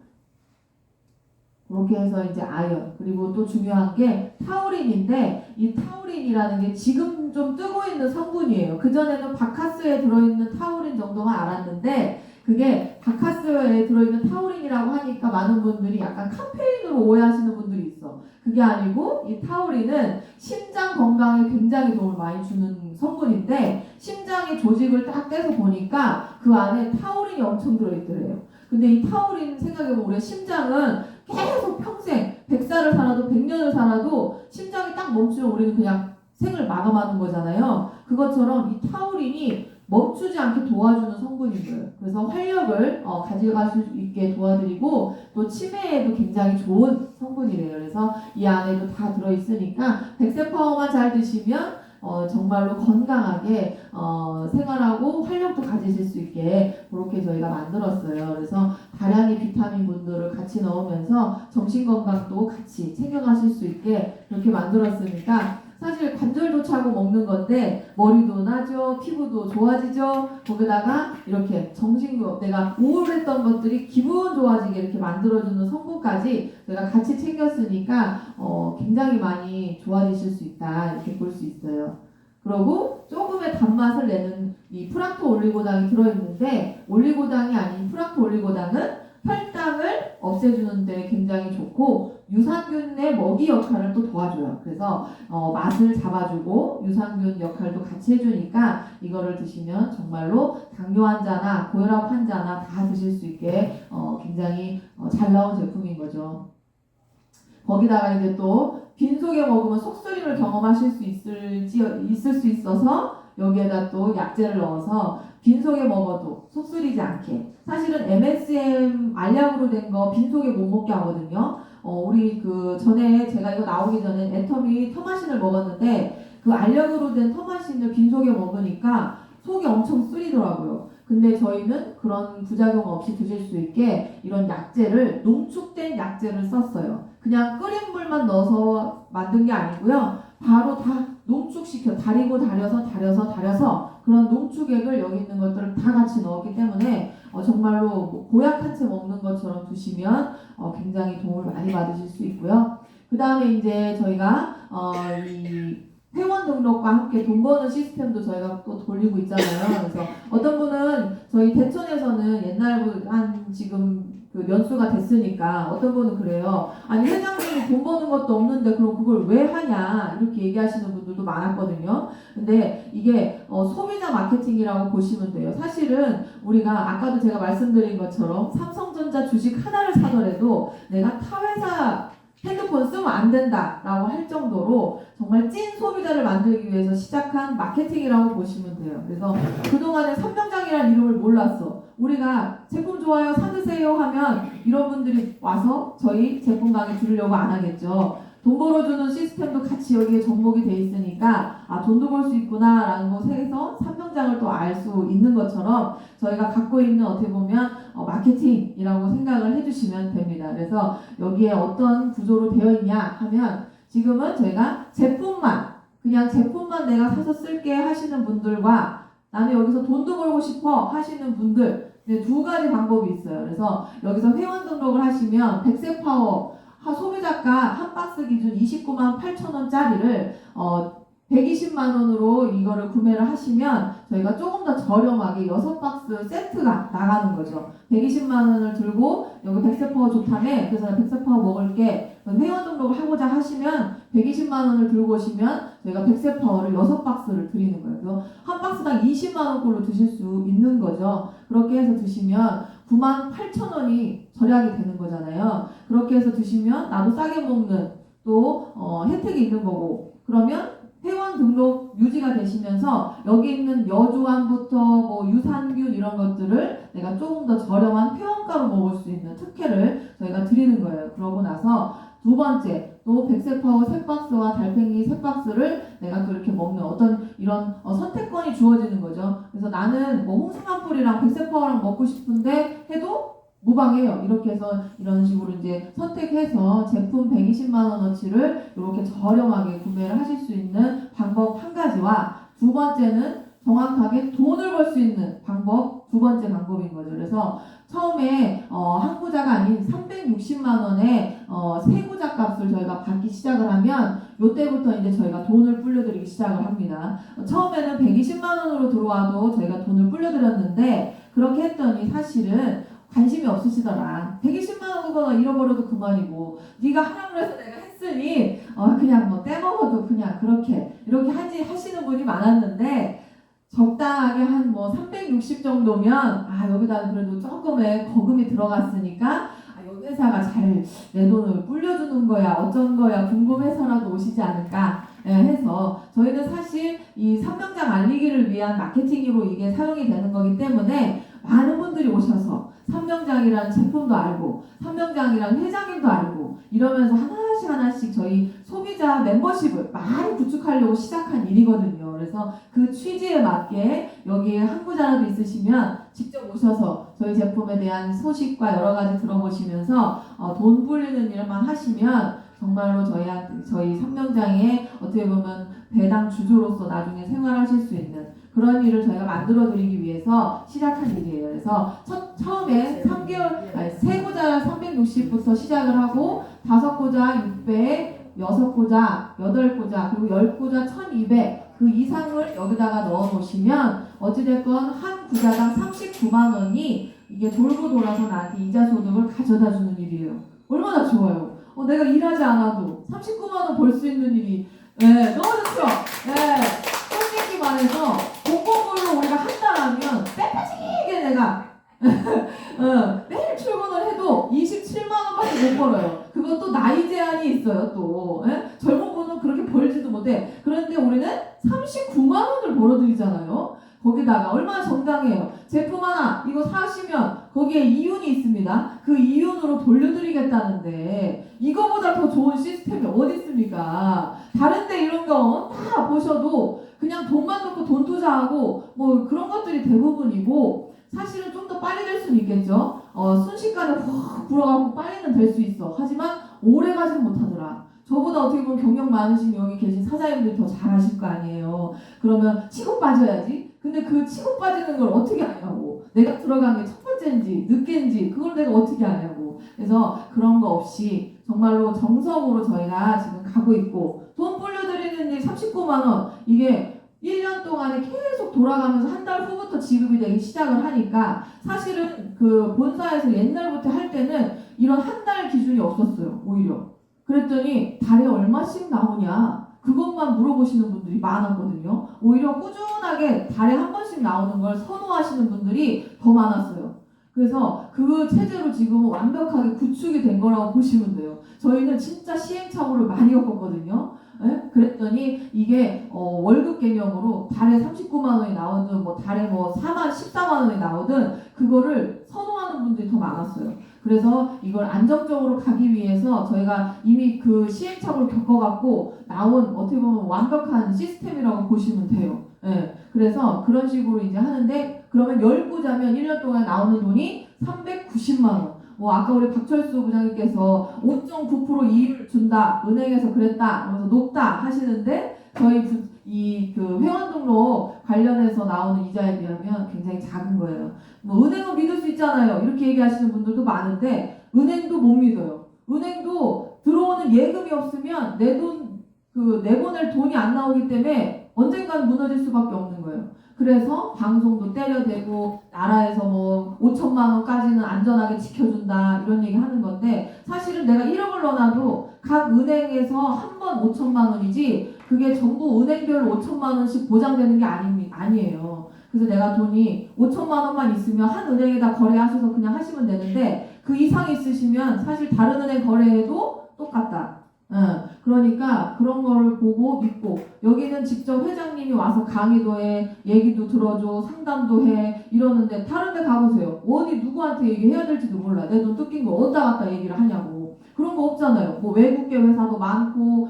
그렇게 해서 이제 아연, 그리고 또 중요한 게 타우린인데 이 타우린이라는 게 지금 좀 뜨고 있는 성분이에요. 그전에는 바카스에 들어있는 타우린 정도만 알았는데 그게 바카스에 들어있는 타우린이라고 하니까 많은 분들이 약간 카페인으로 오해하시는 분들이 있어. 그게 아니고 이 타우린은 심장 건강에 굉장히 도움을 많이 주는 성분인데 심장의 조직을 딱 떼서 보니까 그 안에 타우린이 엄청 들어있더래요. 근데 이 타우린 생각해보면 우리 심장은 계속 평생 100달을 살아도 100년을 살아도 심장이 딱 멈추면 우리는 그냥 생을 마감하는 거잖아요. 그것처럼 이 타우린이 멈추지 않게 도와주는 성분인 거예요. 그래서 활력을 가져갈 수 있게 도와드리고 또 치매에도 굉장히 좋은 성분이래요. 그래서 이 안에도 다 들어있으니까 백세파워만 잘 드시면 정말로 건강하게 생활하고 활력도 가지실 수 있게 그렇게 저희가 만들었어요. 그래서 다량의 비타민분들을 같이 넣으면서 정신건강도 같이 챙겨가실 수 있게 그렇게 만들었으니까 사실 관절도 차고 먹는 건데 머리도 나죠, 피부도 좋아지죠. 거기다가 이렇게 정신도 내가 우울했던 것들이 기분 좋아지게 이렇게 만들어주는 성분까지 내가 같이 챙겼으니까 굉장히 많이 좋아지실 수 있다 이렇게 볼 수 있어요. 그리고 조금의 단맛을 내는 이 프락토 올리고당이 들어있는데 올리고당이 아닌 프락토 올리고당은 혈당을 없애주는 데 굉장히 좋고 유산균의 먹이 역할을 또 도와줘요. 그래서 맛을 잡아주고 유산균 역할도 같이 해주니까 이거를 드시면 정말로 당뇨 환자나 고혈압 환자나 다 드실 수 있게 굉장히 잘 나온 제품인 거죠. 거기다가 이제 또 빈속에 먹으면 속쓰림을 경험하실 수 있을 수 있어서 여기에다 또 약재를 넣어서 빈속에 먹어도 속쓰리지 않게. 사실은 MSM 알약으로 된 거 빈속에 못 먹게 하거든요. 우리 그 전에 제가 이거 나오기 전에 애터미 터마신을 먹었는데 그 알약으로 된 터마신을 빈속에 먹으니까 속이 엄청 쓰리더라고요. 근데 저희는 그런 부작용 없이 드실 수 있게 이런 약재를 농축된 약재를 썼어요. 그냥 끓인 물만 넣어서 만든 게 아니고요. 바로 다 농축시켜 다리고 달여서 그런 농축액을 여기 있는 것들을 다 같이 넣었기 때문에 정말로 보약한 채 먹는 것처럼 드시면 굉장히 도움을 많이 받으실 수 있고요. 그 다음에 이제 저희가 이 회원 등록과 함께 돈 버는 시스템도 저희가 또 돌리고 있잖아요. 그래서 어떤 분은 저희 대천에서는 옛날보다 한 지금 그 연수가 됐으니까 어떤 분은 그래요. 아니 회장님이 돈 버는 것도 없는데 그럼 그걸 왜 하냐 이렇게 얘기하시는 분들도 많았거든요. 근데 이게 소비자 마케팅이라고 보시면 돼요. 사실은 우리가 아까도 제가 말씀드린 것처럼 삼성전자 주식 하나를 사더라도 내가 타 회사 핸드폰 쓰면 안 된다라고 할 정도로 정말 찐 소비자를 만들기 위해서 시작한 마케팅이라고 보시면 돼요. 그래서 그동안에 삼명장이라는 이름을 몰랐어. 우리가 제품 좋아요 사드세요 하면 이런 분들이 와서 저희 제품 강의 들으려고 안 하겠죠. 돈 벌어주는 시스템도 같이 여기에 접목이 돼 있으니까 돈도 벌 수 있구나 라는 것에서 삼명장을 또 알 수 있는 것처럼 저희가 갖고 있는 어떻게 보면 마케팅이라고 생각을 해주시면 됩니다. 그래서 여기에 어떤 구조로 되어 있냐 하면 지금은 저희가 그냥 제품만 내가 사서 쓸게 하시는 분들과 나는 여기서 돈도 벌고 싶어 하시는 분들 두 가지 방법이 있어요. 그래서 여기서 회원 등록을 하시면 백세파워 소비자가 한 박스 기준 29만 8천 원짜리를 120만 원으로 이거를 구매를 하시면 저희가 조금 더 저렴하게 6박스 세트가 나가는 거죠. 120만 원을 들고 여기 백세파워 좋다며 그래서 백세파워 먹을게 회원 등록을 하고자 하시면 120만 원을 들고 오시면 저희가 백세파워를 6박스를 드리는 거예요. 그래서 한 박스당 20만 원꼴로 드실 수 있는 거죠. 그렇게 해서 드시면 9만 8천 원이 절약이 되는 거잖아요. 그렇게 해서 드시면 나도 싸게 먹는 또 혜택이 있는 거고 그러면 회원 등록 유지가 되시면서 여기 있는 여주환부터 뭐 유산균 이런 것들을 내가 조금 더 저렴한 회원가로 먹을 수 있는 특혜를 저희가 드리는 거예요. 그러고 나서 두 번째 또 백세파워 3박스와 달팽이 3박스를 내가 또 이렇게 먹는 어떤 이런 선택권이 주어지는 거죠. 그래서 나는 뭐 홍삼한풀이랑 백세파워랑 먹고 싶은데 해도 무방해요. 이렇게 해서 이런 식으로 이제 선택해서 제품 120만 원어치를 이렇게 저렴하게 구매를 하실 수 있는 방법 한 가지와 두 번째는 정확하게 돈을 벌 수 있는 방법 두 번째 방법인 거죠. 그래서 처음에 한구자가 아닌 360만 원의 세구자 값을 저희가 받기 시작을 하면 이때부터 이제 저희가 돈을 불려드리기 시작을 합니다. 처음에는 120만 원으로 들어와도 저희가 돈을 불려드렸는데 그렇게 했더니 사실은 관심이 없으시더라. 120만 원 그거 잃어버려도 그만이고 네가 하라고 해서 내가 했으니 그냥 뭐 떼먹어도 그냥 이렇게 하시는 분이 많았는데 적당하게 한 뭐 360 정도면 여기다 그래도 조금의 거금이 들어갔으니까 이 회사가 잘 내 돈을 불려주는 거야 어쩐 거야 궁금해서라도 오시지 않을까 해서 저희는 사실 이 삼명장 알리기를 위한 마케팅으로 이게 사용이 되는 거기 때문에 많은 분들이 오셔서 삼명장이라는 제품도 알고 삼명장이라는 회장님도 알고 이러면서 하나씩 저희 소비자 멤버십을 많이 구축하려고 시작한 일이거든요. 그래서 그 취지에 맞게 여기에 항구자라도 있으시면 직접 오셔서 저희 제품에 대한 소식과 여러 가지 들어보시면서 돈 불리는 일만 하시면 정말로 저희 삼명장의 어떻게 보면 배당 주주로서 나중에 생활하실 수 있는 그런 일을 저희가 만들어 드리기 위해서 시작한 일이에요. 그래서 처음에 3개월, 세 고자 360부터 시작을 하고 5고자 600, 6고자, 8고자, 그리고 10고자 1200 그 이상을 여기다가 넣어 놓으시면 어찌됐건 한 구자당 39만 원이 이게 돌고 돌아서 나한테 이자 소득을 가져다 주는 일이에요. 얼마나 좋아요. 내가 일하지 않아도 39만 원 벌 수 있는 일이 너무 좋죠. 솔직히 말해서 공공물로 우리가 한 달 하면 빼빼지게 내가 매일 출근을 해도 27만 원밖에 못 벌어요. 그것도 나이 제한이 있어요. 또 젊은 분은 그렇게 벌지도 못해. 그런데 우리는 39만 원을 벌어들이잖아요. 거기다가 얼마나 정당해요. 제품 하나 이거 사시면 거기에 이윤이 있습니다. 그 이윤으로 돌려드리겠다는데 이거보다 더 좋은 시스템이 어디 있습니까? 다른데 이런 거 다 보셔도 그냥 돈만 넣고 돈 투자하고 뭐 그런 것들이 대부분이고 사실은 좀 더 빨리 될 수는 있겠죠. 순식간에 확 불어가고 빨리는 될 수 있어. 하지만 오래 가진 못하더라. 저보다 어떻게 보면 경력 많으신 여기 계신 사장님들이 더 잘하실 거 아니에요. 그러면 치고 빠져야지. 근데 그 치고 빠지는 걸 어떻게 아냐고. 내가 들어간 게 첫 번째인지 늦게인지 그걸 내가 어떻게 아냐고. 그래서 그런 거 없이 정말로 정성으로 저희가 지금 가고 있고 돈 불려드리는 일 39만 원 이게 1년 동안에 계속 돌아가면서 한 달 후부터 지급이 되기 시작을 하니까 사실은 그 본사에서 옛날부터 할 때는 이런 한 달 기준이 없었어요. 오히려. 그랬더니 달에 얼마씩 나오냐 그것만 물어보시는 분들이 많았거든요. 오히려 꾸준하게 달에 한 번씩 나오는 걸 선호하시는 분들이 더 많았어요. 그래서 그 체제로 지금 완벽하게 구축이 된 거라고 보시면 돼요. 저희는 진짜 시행착오를 많이 겪었거든요. 그랬더니 이게 월급 개념으로 달에 39만 원이 나오든 뭐 달에 뭐 14만 원이 나오든 그거를 선호하는 분들이 더 많았어요. 그래서 이걸 안정적으로 가기 위해서 저희가 이미 그 시행착오를 겪어갖고 나온 어떻게 보면 완벽한 시스템이라고 보시면 돼요. 그래서 그런 식으로 이제 하는데 그러면 10구자면 1년 동안 나오는 돈이 390만 원. 아까 우리 박철수 부장님께서 5.9% 이율 준다. 은행에서 그랬다. 그래서 높다 하시는데 저희 그 회원 등록 관련해서 나오는 이자에 비하면 굉장히 작은 거예요. 은행은 믿을 수 있잖아요. 이렇게 얘기하시는 분들도 많은데 은행도 못 믿어요. 은행도 들어오는 예금이 없으면 내보낼 돈이 안 나오기 때문에 언젠가는 무너질 수밖에 없는 거예요. 그래서 방송도 때려대고 나라에서 뭐 5천만 원까지는 안전하게 지켜준다 이런 얘기 하는 건데 사실은 내가 1억을 넣어놔도 각 은행에서 한 번 5천만 원이지 그게 전부 은행별로 5천만 원씩 보장되는 게 아니에요. 그래서 내가 돈이 5천만 원만 있으면 한 은행에다 거래하셔서 그냥 하시면 되는데 그 이상 있으시면 사실 다른 은행 거래해도 똑같다. 그러니까 그런 거를 보고 믿고 여기는 직접 회장님이 와서 강의도 해 얘기도 들어줘 상담도 해 이러는데 다른 데 가보세요. 어디 누구한테 얘기해야 될지도 몰라. 내 돈 뜯긴 거 어디다 갖다 얘기를 하냐고. 그런 거 없잖아요. 뭐 외국계 회사도 많고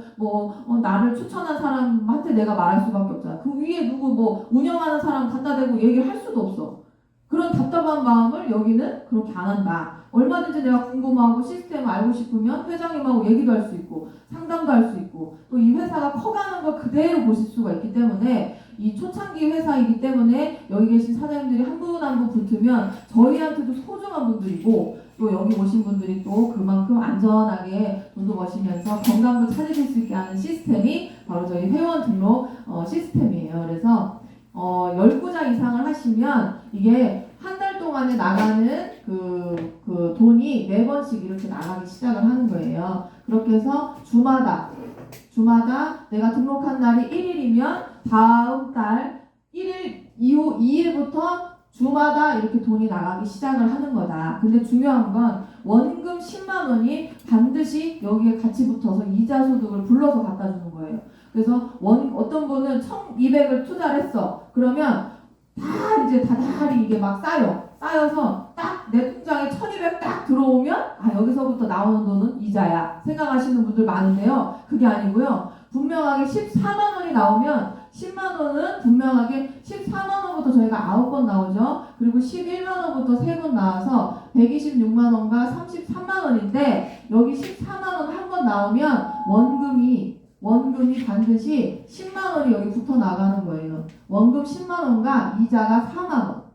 나를 추천한 사람한테 내가 말할 수밖에 없잖아. 그 위에 누구 뭐 운영하는 사람 갖다 대고 얘기를 할 수도 없어. 그런 답답한 마음을 여기는 그렇게 안 한다. 얼마든지 내가 궁금하고 시스템을 알고 싶으면 회장님하고 얘기도 할 수 있고 상담도 할 수 있고 또 이 회사가 커가는 걸 그대로 보실 수가 있기 때문에 이 초창기 회사이기 때문에 여기 계신 사장님들이 한 분 한 분 붙으면 저희한테도 소중한 분들이고 또 여기 오신 분들이 또 그만큼 안전하게 돈도 버시면서 건강도 찾으실 수 있게 하는 시스템이 바로 저희 회원 등록 시스템이에요. 그래서 10구자 이상을 하시면 이게 한 달 동안에 나가는 그 돈이 매번씩 이렇게 나가기 시작을 하는 거예요. 그렇게 해서 주마다 내가 등록한 날이 1일이면 다음 달 1일 이후 2일부터 주마다 이렇게 돈이 나가기 시작을 하는 거다. 근데 중요한 건 원금 10만 원이 반드시 여기에 같이 붙어서 이자 소득을 불러서 갖다 주는 거예요. 그래서 어떤 분은 1,200을 투자를 했어. 그러면 다 이제 다달이 이게 막 쌓여서 딱 내 통장에 1,200 딱 들어오면 아 여기서부터 나오는 돈은 이자야 생각하시는 분들 많은데요. 그게 아니고요. 분명하게 14만 원이 나오면 10만 원은 분명하게 14만 원부터 저희가 9번 나오죠. 그리고 11만 원부터 3번 나와서 126만 원과 33만 원인데 여기 14만 원 한 번 나오면 원금이 반드시 10만 원이 여기 붙어 나가는 거예요. 원금 10만 원과 이자가 4만 원.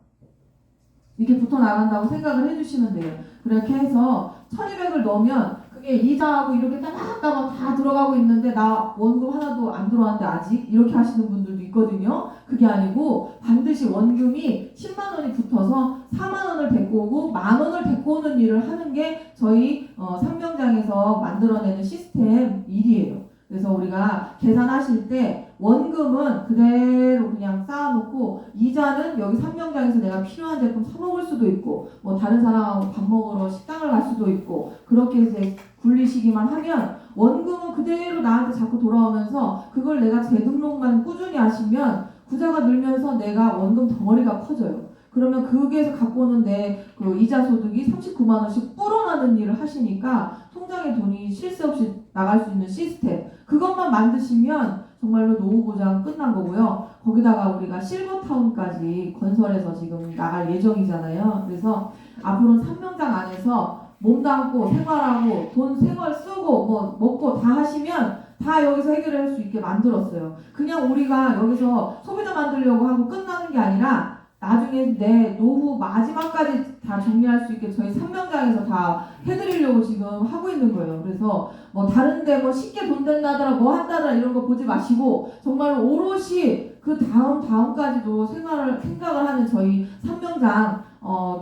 이렇게 붙어 나간다고 생각을 해주시면 돼요. 그렇게 해서 1,200을 넣으면 그게 이자하고 이렇게 따박따박 다 들어가고 있는데 나 원금 하나도 안 들어왔는데 아직 이렇게 하시는 분들도 있거든요. 그게 아니고 반드시 원금이 10만 원이 붙어서 4만 원을 데리고 오고 만 원을 데리고 오는 일을 하는 게 저희 삼명장에서 만들어내는 시스템 일이에요. 그래서 우리가 계산하실 때 원금은 그대로 그냥 쌓아놓고 이자는 여기 삼명장에서 내가 필요한 제품 사 먹을 수도 있고 뭐 다른 사람하고 밥 먹으러 식당을 갈 수도 있고 그렇게 이제 굴리시기만 하면 원금은 그대로 나한테 자꾸 돌아오면서 그걸 내가 재등록만 꾸준히 하시면 구자가 늘면서 내가 원금 덩어리가 커져요. 그러면 거기에서 갖고 오는 내 그 이자 소득이 39만 원씩 불어나는 일을 하시니까 통장에 돈이 쉴 새 없이 나갈 수 있는 시스템 그것만 만드시면 정말로 노후 보장 끝난 거고요. 거기다가 우리가 실버타운까지 건설해서 지금 나갈 예정이잖아요. 그래서 앞으로는 삼명장 안에서 몸담고 생활하고 돈 생활 쓰고 뭐 먹고 다 하시면 다 여기서 해결할 수 있게 만들었어요. 그냥 우리가 여기서 소비자 만들려고 하고 끝나는 게 아니라 나중에 내 노후 마지막까지 다 정리할 수 있게 저희 삼명장에서 다 해드리려고 지금 하고 있는 거예요. 그래서 뭐 다른데 뭐 쉽게 돈 된다더라 뭐 한다더라 이런 거 보지 마시고 정말 오롯이 그 다음까지도 생각을 하는 저희 삼명장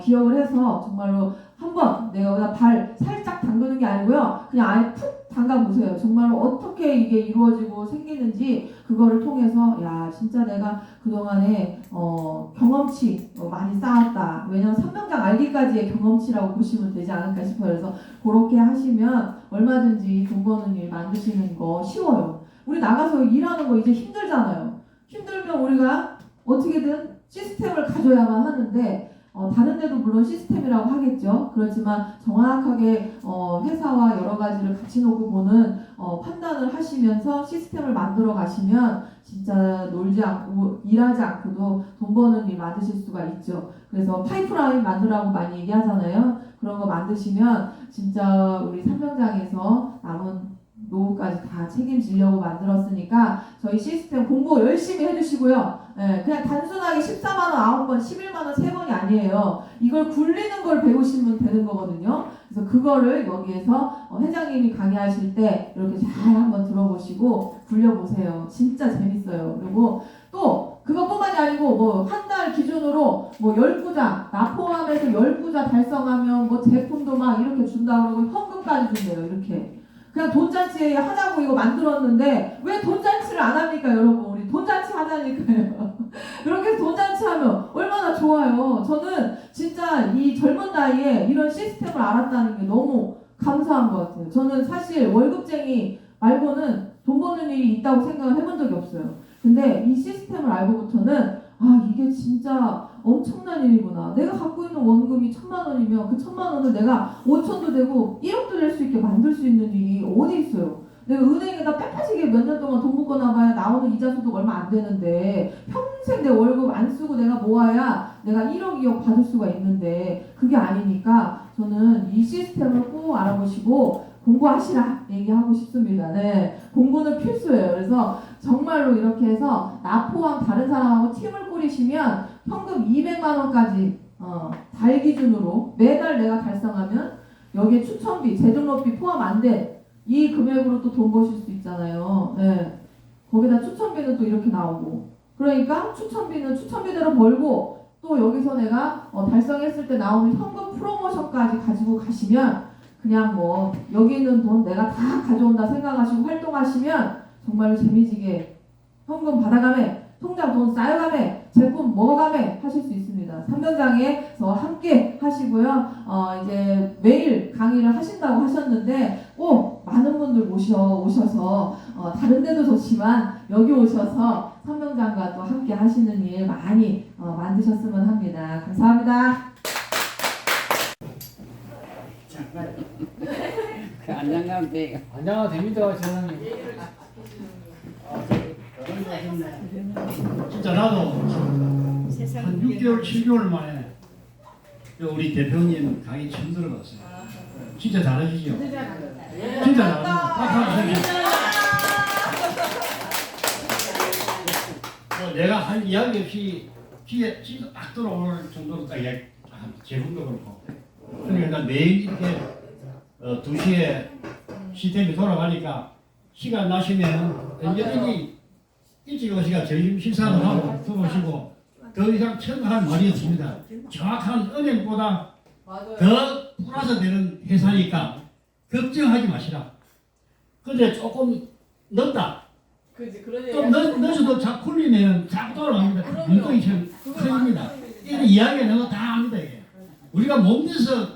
기억을 해서 정말로 한번 내가 여기다 발 살짝 담그는 게 아니고요. 그냥 아예 푹 담가보세요. 정말로 어떻게 이게 이루어지고 생기는지 그거를 통해서 야 진짜 내가 그동안에 경험치 많이 쌓았다. 왜냐면 삼명장 알기까지의 경험치라고 보시면 되지 않을까 싶어요. 그래서 그렇게 하시면 얼마든지 돈 버는 일 만드시는 거 쉬워요. 우리 나가서 일하는 거 이제 힘들잖아요. 힘들면 우리가 어떻게든 시스템을 가져야만 하는데 다른 데도 물론 시스템이라고 하겠죠. 그렇지만 정확하게 회사와 여러 가지를 같이 놓고 보는 판단을 하시면서 시스템을 만들어 가시면 진짜 놀지 않고 일하지 않고도 돈 버는 일 만드실 수가 있죠. 그래서 파이프라인 만들라고 많이 얘기하잖아요. 그런 거 만드시면 진짜 우리 삼명장에서 남은 노후까지 다 책임지려고 만들었으니까 저희 시스템 공부 열심히 해주시고요. 네, 그냥 단순하게 14만 원 9번, 11만 원 3번이 아니에요. 이걸 굴리는 걸 배우시면 되는 거거든요. 그래서 그거를 여기에서 회장님이 강의하실 때 이렇게 잘 한번 들어보시고 굴려보세요. 진짜 재밌어요. 그리고 또 그것뿐만이 아니고 뭐 한 달 기준으로 뭐 10부자 나 포함해서 10부자 달성하면 뭐 제품도 막 이렇게 준다 그러고 현금까지 준대요. 이렇게. 그냥 돈잔치 하자고 이거 만들었는데 왜 돈잔치를 안 합니까 여러분? 우리 돈잔치 하자니까요. 그렇게 돈잔치 하면 얼마나 좋아요. 저는 진짜 이 젊은 나이에 이런 시스템을 알았다는 게 너무 감사한 것 같아요. 저는 사실 월급쟁이 말고는 돈 버는 일이 있다고 생각을 해본 적이 없어요. 근데 이 시스템을 알고부터는 아 이게 진짜 엄청난 일이구나. 내가 갖고 있는 원금이 1,000만 원이면 그 1,000만 원을 내가 5천도 되고 1억도 될 수 있게 만들 수 있는 일이 어디 있어요. 내가 은행에다 빼빠지게 몇 년 동안 돈 묶어놔봐야 나오는 이자 소득 얼마 안 되는데 평생 내 월급 안 쓰고 내가 모아야 내가 1억, 2억 받을 수가 있는데 그게 아니니까 저는 이 시스템을 꼭 알아보시고 공부하시라 얘기하고 싶습니다. 네, 공부는 필수예요. 그래서 정말로 이렇게 해서 나 포함 다른 사람하고 팀을 꾸리시면 현금 200만 원까지 달 기준으로 매달 내가 달성하면 여기에 추천비, 재등록비 포함 안 돼. 이 금액으로 또 돈 버실 수 있잖아요. 네. 거기다 추천비는 또 이렇게 나오고. 그러니까 추천비는 추천비대로 벌고 또 여기서 내가 달성했을 때 나오는 현금 프로모션까지 가지고 가시면 그냥 뭐 여기 있는 돈 내가 다 가져온다 생각하시고 활동하시면 정말로 재미지게 현금 받아가며 통장 돈 쌓여가매, 제품 먹어가매 하실 수 있습니다. 3명장에서 함께 하시고요. 이제 매일 강의를 하신다고 하셨는데 꼭 많은 분들 오셔서 다른 데도 좋지만 여기 오셔서 3명장과 또 함께 하시는 일 많이 만드셨으면 합니다. 감사합니다. 안녕하세요. 돼. 안녕하세요. 됩니다, 저는. 진짜 나도 한 6개월, 7개월 만에 우리 대표님 강의 처음 들어봤어요. 진짜 잘하시죠? 진짜 잘합니다. 박수 주세요. 내가 한 이야기 없이 귀에 진짜 딱 들어올 정도로 딱 제품도 그렇고. 그러니까 매일 이렇게 2시에 시스템이 돌아가니까 시간 나시면 언제든지 일찍 오시가 점심 식사를 하고 들어오시고 더 이상 첨가할 말이 없습니다. 정확한 은행보다 더 플러스 되는 회사니까 걱정하지 마시라. 근데 조금 늦다. 좀 늦어도 자꾸 굴리면 자꾸 돌아갑니다. 물건이처럼 커집니다. 이런 이야기는 너무 다 합니다. 이게. 우리가 몸에서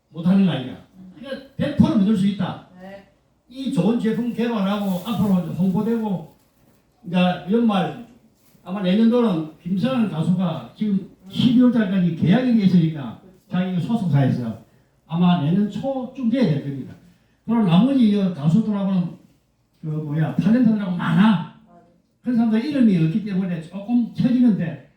못하는 거 아니야. 그러니까 100% 믿을 수 있다. 이 좋은 제품 개발하고 앞으로 홍보되고 이제 연말 아마 내년도는 김선환 가수가 지금 12월 달까지 계약이 있으니까 자기 소속사에서 아마 내년 초쯤 돼야 될 겁니다. 그럼 나머지 가수들하고는 탤런트들하고 많아. 그런 사람들 이름이 없기 때문에 조금 처지는데